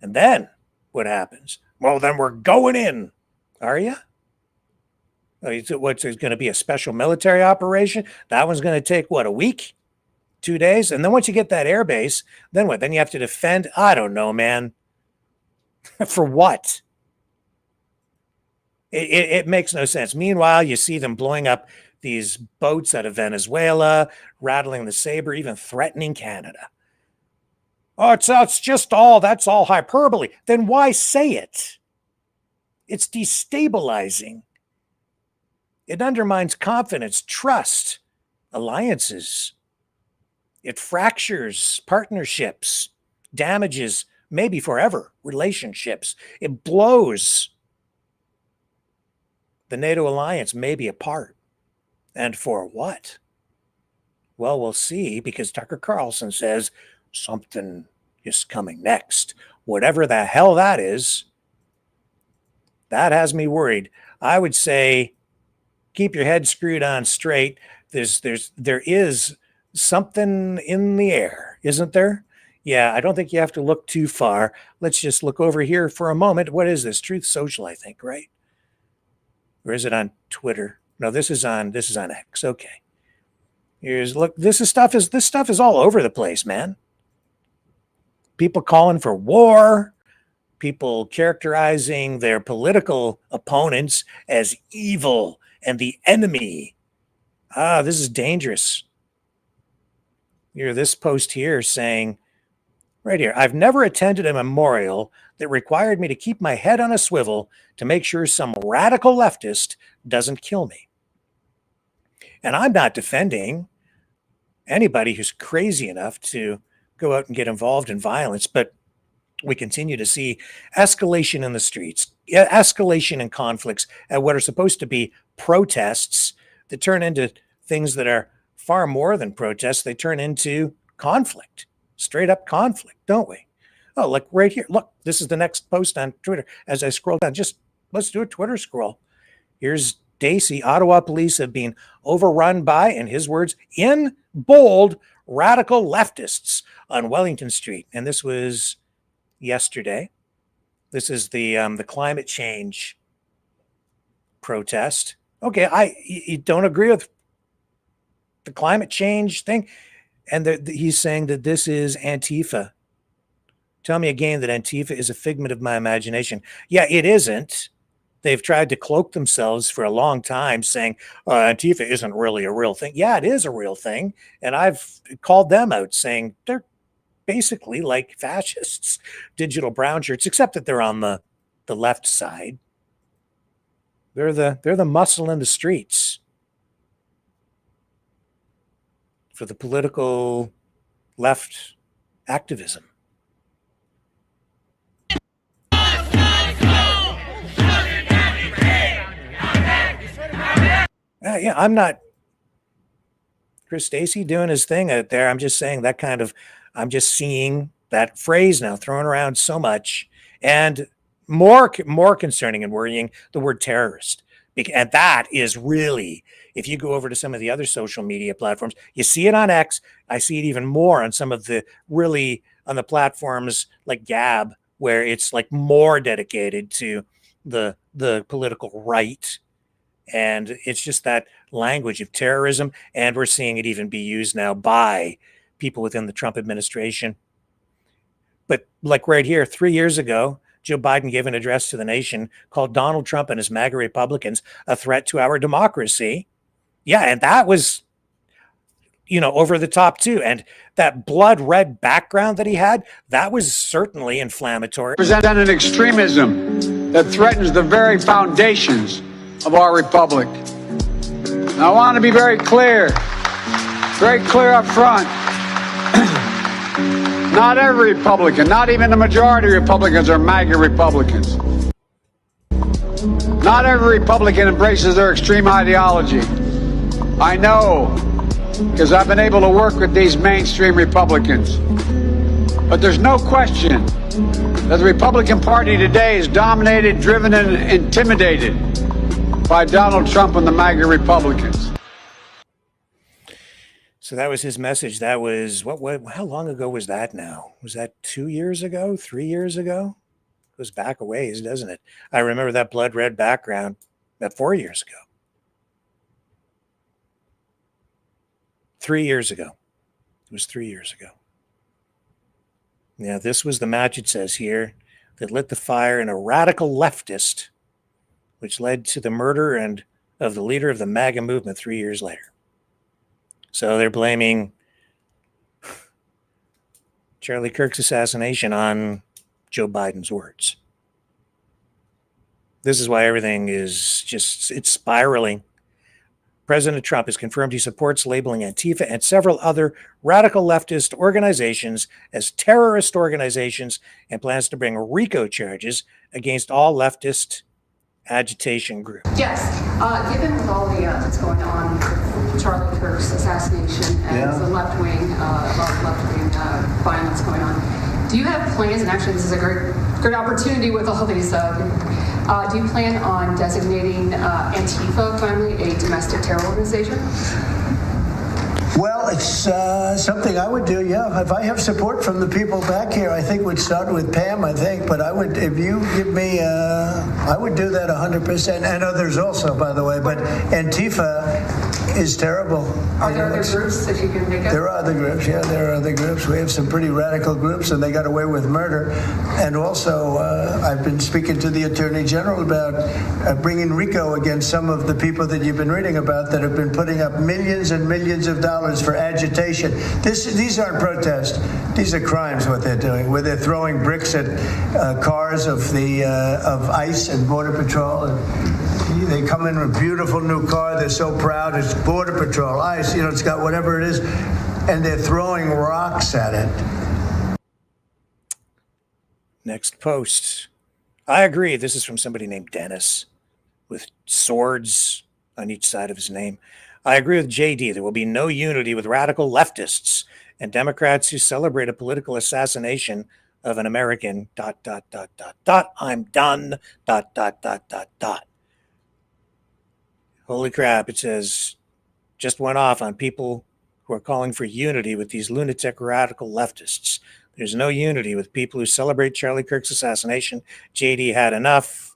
And then what happens? Well, then we're going in. Are you? What's going to be a special military operation? That one's going to take, what, a week? 2 days? And then once you get that air base, then what? Then you have to defend? I don't know, man. For what? It makes no sense. Meanwhile, you see them blowing up these boats out of Venezuela, rattling the saber, even threatening Canada. Oh, it's just that's all hyperbole. Then why say it? It's destabilizing. It undermines confidence, trust, alliances. It fractures partnerships, damages, maybe forever, relationships. It blows the NATO alliance maybe apart. And for what? Well, we'll see, because Tucker Carlson says something is coming next. Whatever the hell that is, that has me worried. I would say keep your head screwed on straight. There is something in the air, isn't there? Yeah, I don't think you have to look too far. Let's just look over here for a moment. What is this? Truth Social, I think, right? Or is it on Twitter? No, this is on X. Okay. Look, this stuff is all over the place, man. People calling for war, people characterizing their political opponents as evil and the enemy. This is dangerous. This post here saying, right here, I've never attended a memorial that required me to keep my head on a swivel to make sure some radical leftist doesn't kill me. And I'm not defending anybody who's crazy enough to go out and get involved in violence, but we continue to see escalation in the streets, escalation in conflicts at what are supposed to be protests that turn into things that are far more than protests. They turn into conflict, straight up conflict, don't we? Oh, like right here. Look, this is the next post on Twitter. As I scroll down, let's do a Twitter scroll. Here's Dacey. Ottawa police have been overrun by, in his words, in bold, radical leftists on Wellington Street. And this was yesterday. This is the climate change protest. Okay, you don't agree with the climate change thing? And he's saying that this is Antifa. Tell me again that Antifa is a figment of my imagination. Yeah, it isn't. They've tried to cloak themselves for a long time saying Antifa isn't really a real thing. Yeah, it is a real thing. And I've called them out saying they're basically like fascists, digital brown shirts, except that they're on the left side. They're the muscle in the streets for the political left activism. Yeah, I'm not Chris Stacey doing his thing out there. I'm just saying I'm just seeing that phrase now thrown around so much, and more concerning and worrying, the word terrorist. And that is really, if you go over to some of the other social media platforms, you see it on X. I see it even more on some of the really on the platforms like Gab, where it's like more dedicated to the political right. And it's just that language of terrorism. And we're seeing it even be used now by people within the Trump administration. But like right here, 3 years ago, Joe Biden gave an address to the nation called Donald Trump and his MAGA Republicans a threat to our democracy. Yeah, and that was, over the top too. And that blood red background that he had, that was certainly inflammatory. Present an extremism that threatens the very foundations of our republic. Now, I want to be very clear up front. Not every Republican, not even the majority of Republicans are MAGA Republicans. Not every Republican embraces their extreme ideology. I know, because I've been able to work with these mainstream Republicans. But there's no question that the Republican Party today is dominated, driven, and intimidated by Donald Trump and the MAGA Republicans. So that was his message. That was how long ago was that now? Was that 2 years ago, 3 years ago? It goes back a ways, doesn't it? I remember that blood red background about 4 years ago. 3 years ago. It was 3 years ago. Yeah, this was the match, it says here, that lit the fire in a radical leftist, which led to the murder of the leader of the MAGA movement 3 years later. So they're blaming Charlie Kirk's assassination on Joe Biden's words. This is why everything is it's spiraling. President Trump has confirmed he supports labeling Antifa and several other radical leftist organizations as terrorist organizations and plans to bring RICO charges against all leftist agitation groups. Yes, given with all that's going on with Charlie Kirk's assassination and the left-wing violence going on, do you have plans, and actually this is a great opportunity with all these, do you plan on designating Antifa finally a domestic terror organization? Well, it's something I would do, yeah. If I have support from the people back here, I think we'd start with Pam, I think. But I would, if you give me, I would do that 100%. And others also, by the way. But Antifa is terrible. Are there other groups that you can think of? There are other groups, yeah. There are other groups. We have some pretty radical groups, and they got away with murder. And also, I've been speaking to the Attorney General about bringing RICO against some of the people that you've been reading about that have been putting up millions and millions of dollars for agitation. These aren't protests. These are crimes, what they're doing, where they're throwing bricks at cars of ICE and Border Patrol. And they come in with a beautiful new car. They're so proud. It's Border Patrol, ICE, it's got whatever it is. And they're throwing rocks at it. Next post. I agree. This is from somebody named Dennis with swords on each side of his name. I agree with JD. There will be no unity with radical leftists and Democrats who celebrate a political assassination of an American, ... I'm done, ... Holy crap, it says, just went off on people who are calling for unity with these lunatic radical leftists. There's no unity with people who celebrate Charlie Kirk's assassination. JD had enough.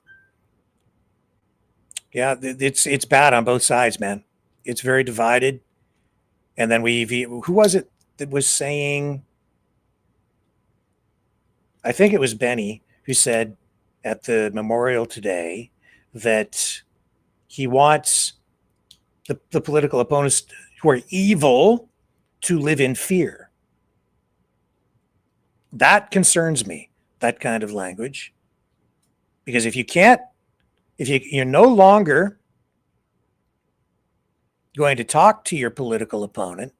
Yeah, it's bad on both sides, man. It's very divided. And then who was it that was saying, I think it was Benny, who said at the memorial today that he wants the political opponents who are evil to live in fear. That concerns me, that kind of language. Because if you're no longer going to talk to your political opponent,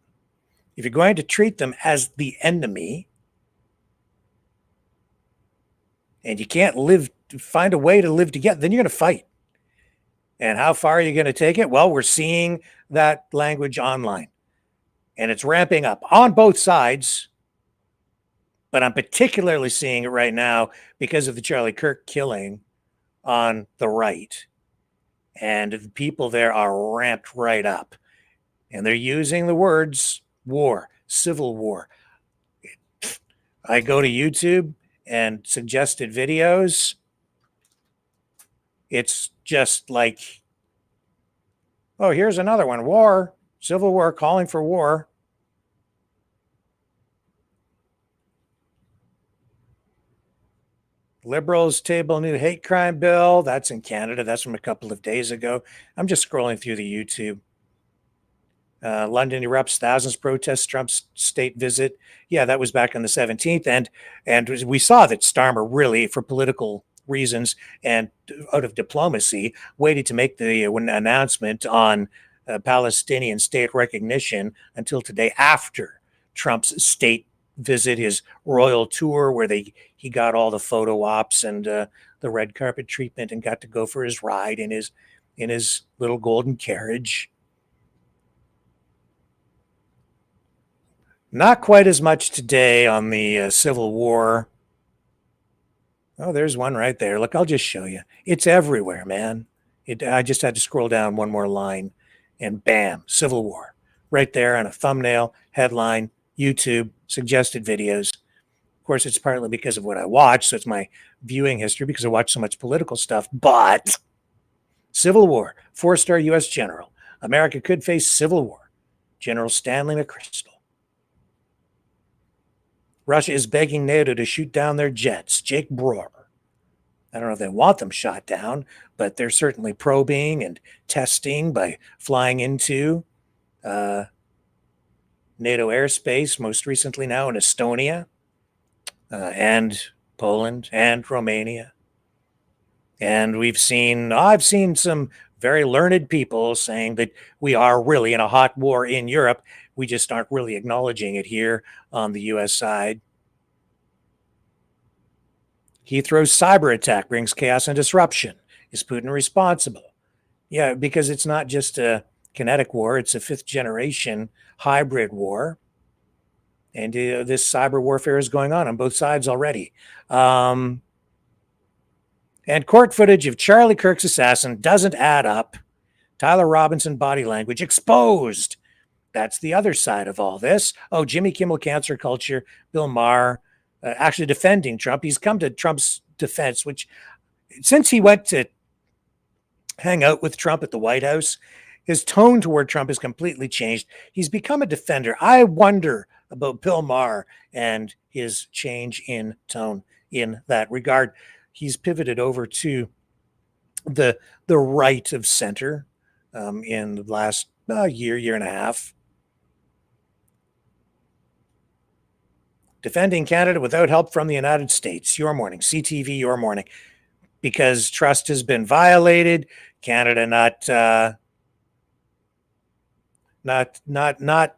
if you're going to treat them as the enemy, and you can't find a way to live together, then you're going to fight. And how far are you going to take it? Well, we're seeing that language online, and it's ramping up on both sides. But I'm particularly seeing it right now because of the Charlie Kirk killing on the right. and the people there are ramped right up. And they're using the words war, civil war. I go to YouTube and suggested videos. It's just like, oh, here's another one. War, civil war, calling for war. Liberals table new hate crime bill. That's in Canada. That's from a couple of days ago. I'm just scrolling through the YouTube. London erupts, thousands protest Trump's state visit. Yeah, that was back on the 17th. And we saw that Starmer really, for political reasons and out of diplomacy, waited to make the announcement on Palestinian state recognition until today after Trump's state visit, his royal tour, where he got all the photo ops and the red carpet treatment and got to go for his ride in his little golden carriage. Not quite as much today on the Civil War. Oh, there's one right there. Look, I'll just show you. It's everywhere, man. I just had to scroll down one more line, and bam, Civil War. Right there on a thumbnail, headline, YouTube, suggested videos. Of course, it's partly because of what I watch, so it's my viewing history because I watch so much political stuff. But Civil War, 4-star U.S. general. America could face civil war. General Stanley McChrystal. Russia is begging NATO to shoot down their jets. Jake Brewer. I don't know if they want them shot down, but they're certainly probing and testing by flying into NATO airspace, most recently now in Estonia and Poland and Romania. And I've seen some very learned people saying that we are really in a hot war in Europe. We just aren't really acknowledging it here on the U.S. side. Heathrow's cyber attack brings chaos and disruption. Is Putin responsible? Yeah, because it's not just a kinetic war, it's a 5th generation hybrid war. And this cyber warfare is going on both sides already. And court footage of Charlie Kirk's assassin doesn't add up. Tyler Robinson body language exposed. That's the other side of all this. Oh, Jimmy Kimmel Cancer Culture, Bill Maher, actually defending Trump. He's come to Trump's defense, which since he went to hang out with Trump at the White House, his tone toward Trump has completely changed. He's become a defender. I wonder about Bill Maher and his change in tone in that regard. He's pivoted over to the right of center in the last year and a half. Defending Canada without help from the United States. Your morning, CTV, your morning. Because trust has been violated. Canada not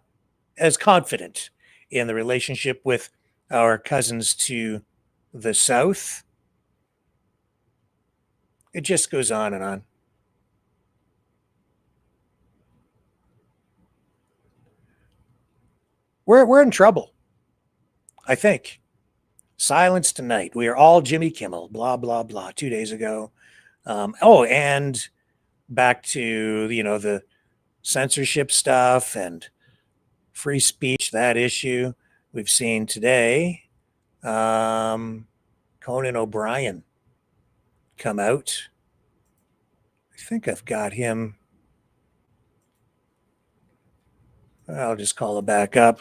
as confident in the relationship with our cousins to the south. It just goes on and on. We're in trouble. I think. Silence tonight. We are all Jimmy Kimmel, blah, blah, blah, 2 days ago. And back to, the censorship stuff and free speech, that issue. We've seen today Conan O'Brien come out. I think I've got him. I'll just call it back up.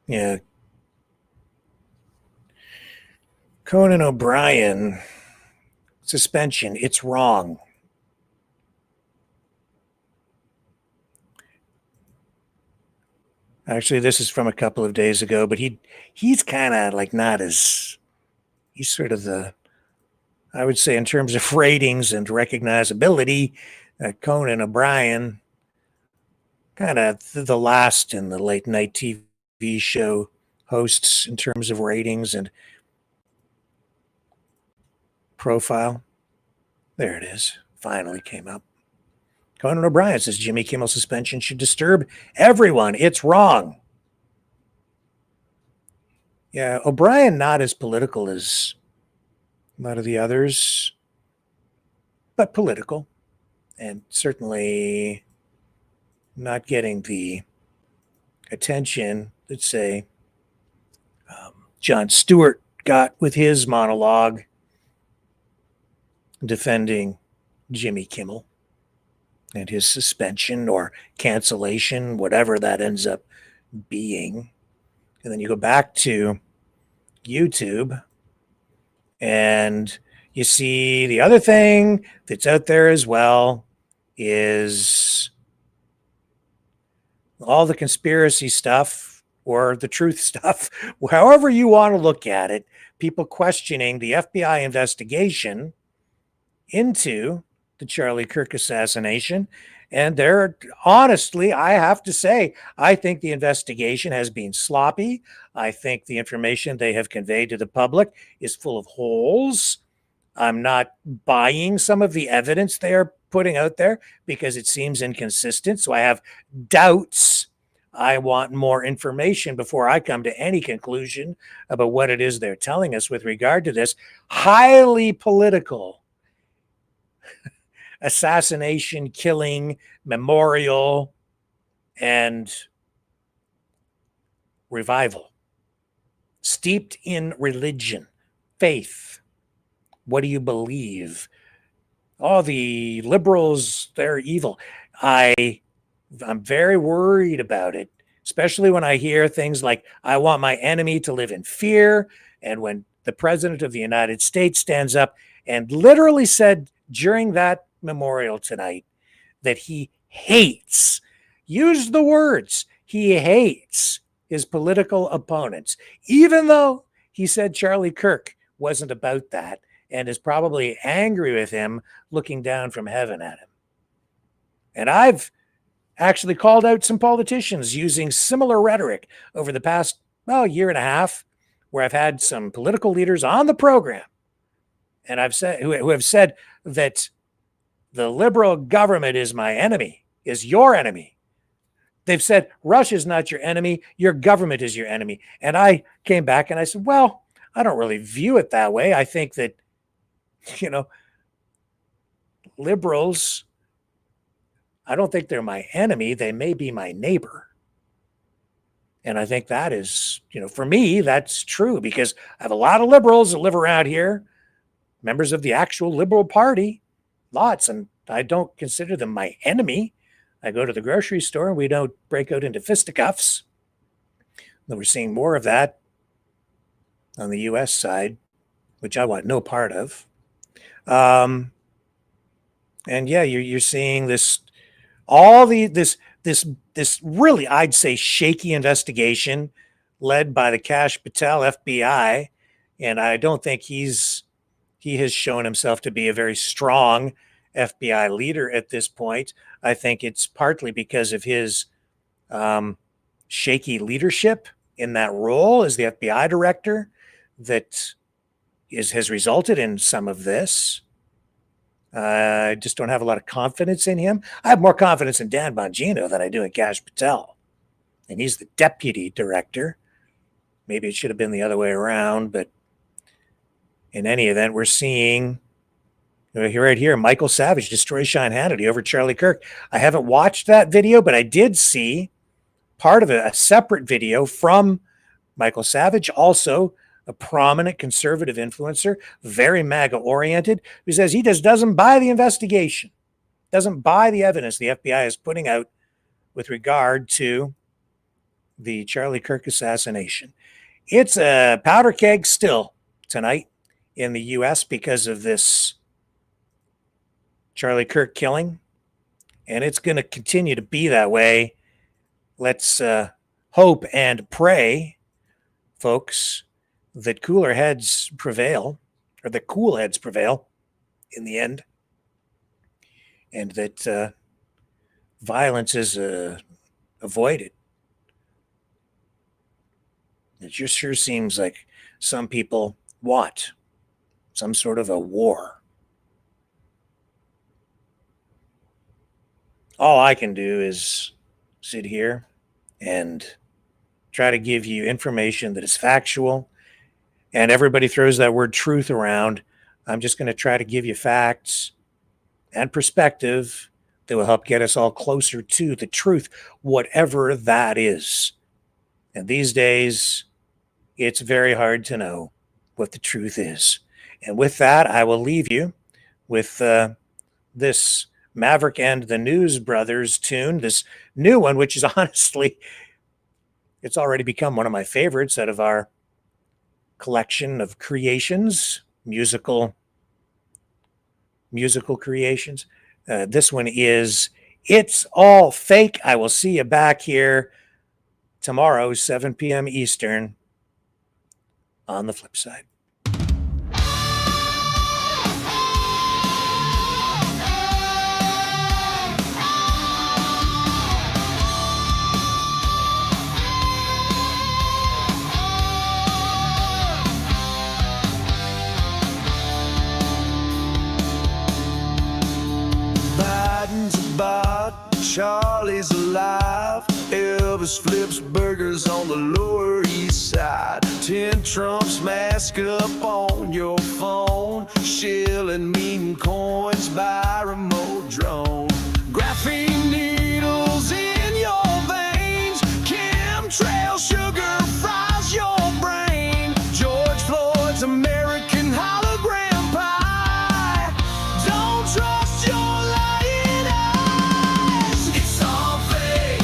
Yeah. Conan O'Brien, suspension, it's wrong. Actually, this is from a couple of days ago, but he's kind of like he's sort of I would say in terms of ratings and recognizability, Conan O'Brien, kind of the last in the late night TV show hosts in terms of ratings and profile. There it is. Finally came up. Conan O'Brien says Jimmy Kimmel suspension should disturb everyone. It's wrong. Yeah, O'Brien not as political as a lot of the others, but political, and certainly not getting the attention that, say, Jon Stewart got with his monologue defending Jimmy Kimmel and his suspension or cancellation, whatever that ends up being. And then you go back to YouTube and you see the other thing that's out there as well is all the conspiracy stuff or the truth stuff, however you want to look at it, people questioning the FBI investigation into the Charlie Kirk assassination. And they're honestly, I have to say, I think the investigation has been sloppy. I think the information they have conveyed to the public is full of holes. I'm not buying some of the evidence they are putting out there because it seems inconsistent. So I have doubts. I want more information before I come to any conclusion about what it is they're telling us with regard to this highly political assassination, killing, memorial, and revival. Steeped in religion, faith. What do you believe? Oh, the liberals, they're evil. I'm very worried about it, especially when I hear things like, I want my enemy to live in fear. And when the president of the United States stands up and literally said during that memorial tonight that he hates, used the words, he hates his political opponents, even though he said Charlie Kirk wasn't about that and is probably angry with him looking down from heaven at him. And I've actually called out some politicians using similar rhetoric over the past, year and a half, where I've had some political leaders on the program and I've said who have said that the liberal government is my enemy, is your enemy. They've said Russia's not your enemy, your government is your enemy. And I came back and I said, well, I don't really view it that way. I think that, liberals, I don't think they're my enemy. They may be my neighbor. And I think that is, for me, that's true because I have a lot of liberals that live around here, members of the actual Liberal Party, lots, and I don't consider them my enemy. I go to the grocery store and we don't break out into fisticuffs. We're seeing more of that on the U.S. side, which I want no part of. And yeah, you're seeing this, this really, I'd say, shaky investigation led by the Kash Patel FBI, and I don't think he has shown himself to be a very strong FBI leader at this point. I think it's partly because of his shaky leadership in that role as the FBI director that has resulted in some of this. I just don't have a lot of confidence in him. I have more confidence in Dan Bongino than I do in Kash Patel. And he's the deputy director. Maybe it should have been the other way around, but in any event, we're seeing right here, Michael Savage destroys Sean Hannity over Charlie Kirk. I haven't watched that video, but I did see part of a separate video from Michael Savage, also a prominent conservative influencer, very MAGA oriented, who says he just doesn't buy the investigation, doesn't buy the evidence the FBI is putting out with regard to the Charlie Kirk assassination. It's a powder keg still tonight in the U.S. because of this Charlie Kirk killing, and it's going to continue to be that way. Let's hope and pray, folks, that cooler heads prevail, or that cool heads prevail in the end, and that violence is avoided. It just sure seems like some people want some sort of a war. all I can do is sit here and try to give you information that is factual. And everybody throws that word truth around. I'm just going to try to give you facts and perspective that will help get us all closer to the truth, whatever that is. And these days, it's very hard to know what the truth is. And with that, I will leave you with this Maverick and the News Brothers tune, this new one, which is honestly, it's already become one of my favorites out of our collection of creations, musical creations. This one is It's All Fake. I will see you back here tomorrow, 7 p.m. Eastern, on the flip side. Charlie's alive. Elvis flips burgers on the Lower East Side. 10 Trumps mask up on your phone. Shilling mean coins by remote drone. Graphene needles in your veins. Chemtrail sugar fries your brain. George Floyd's American hologram pie. Don't trust your lying eyes. It's all fake.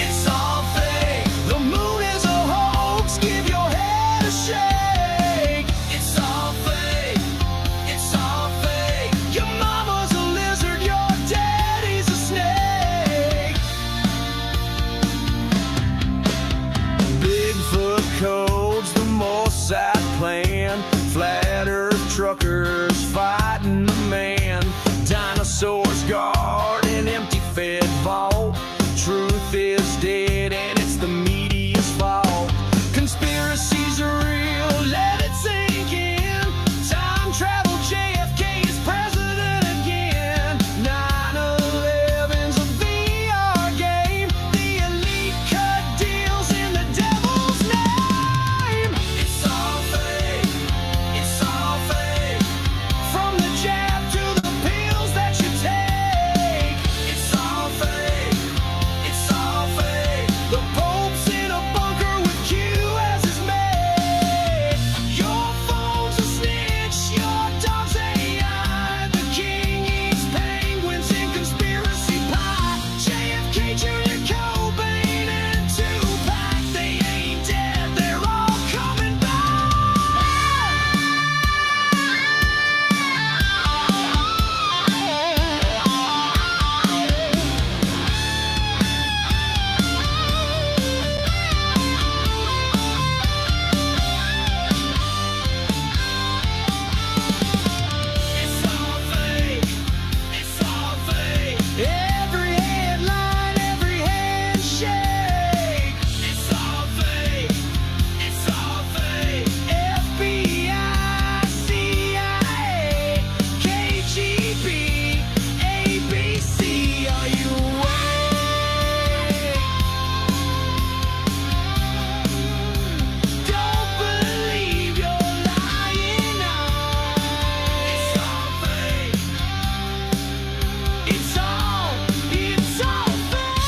It's all fake. The moon is a hoax. Give your head a shake. It's all fake. It's all fake. Your mama's a lizard. Your daddy's a snake. Bigfoot codes, the Mossad plan. Flat Earth truckers fighting the man. Dinosaurs guard an empty fed vault. Truth is dead and it's the media's fault. Conspiracies are real, let it sink in. Time travel, JFK is president again. 9/11's a VR game. The elite cut deals in the devil's name. It's all fake. It's all fake. From the jab to the pills that you take. It's all fake. It's all fake. The Pope's in a bunker with Q as his mate. Your phone's a snitch. Your dog's AI. The king eats penguins in conspiracy pie. JFK Jr., Cobain, and Tupac. They ain't dead. They're all coming back. It's all fake. It's all fake. Every headline, every handshake. It's all fake. It's all fake. FBI, CIA, KGB, ABC. Are you awake? Don't believe your lying eyes. It's all fake. It's all fake.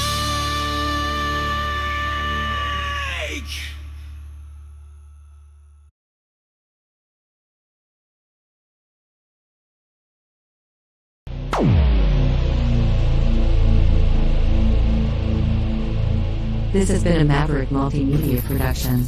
This has been a Maverick Multimedia production.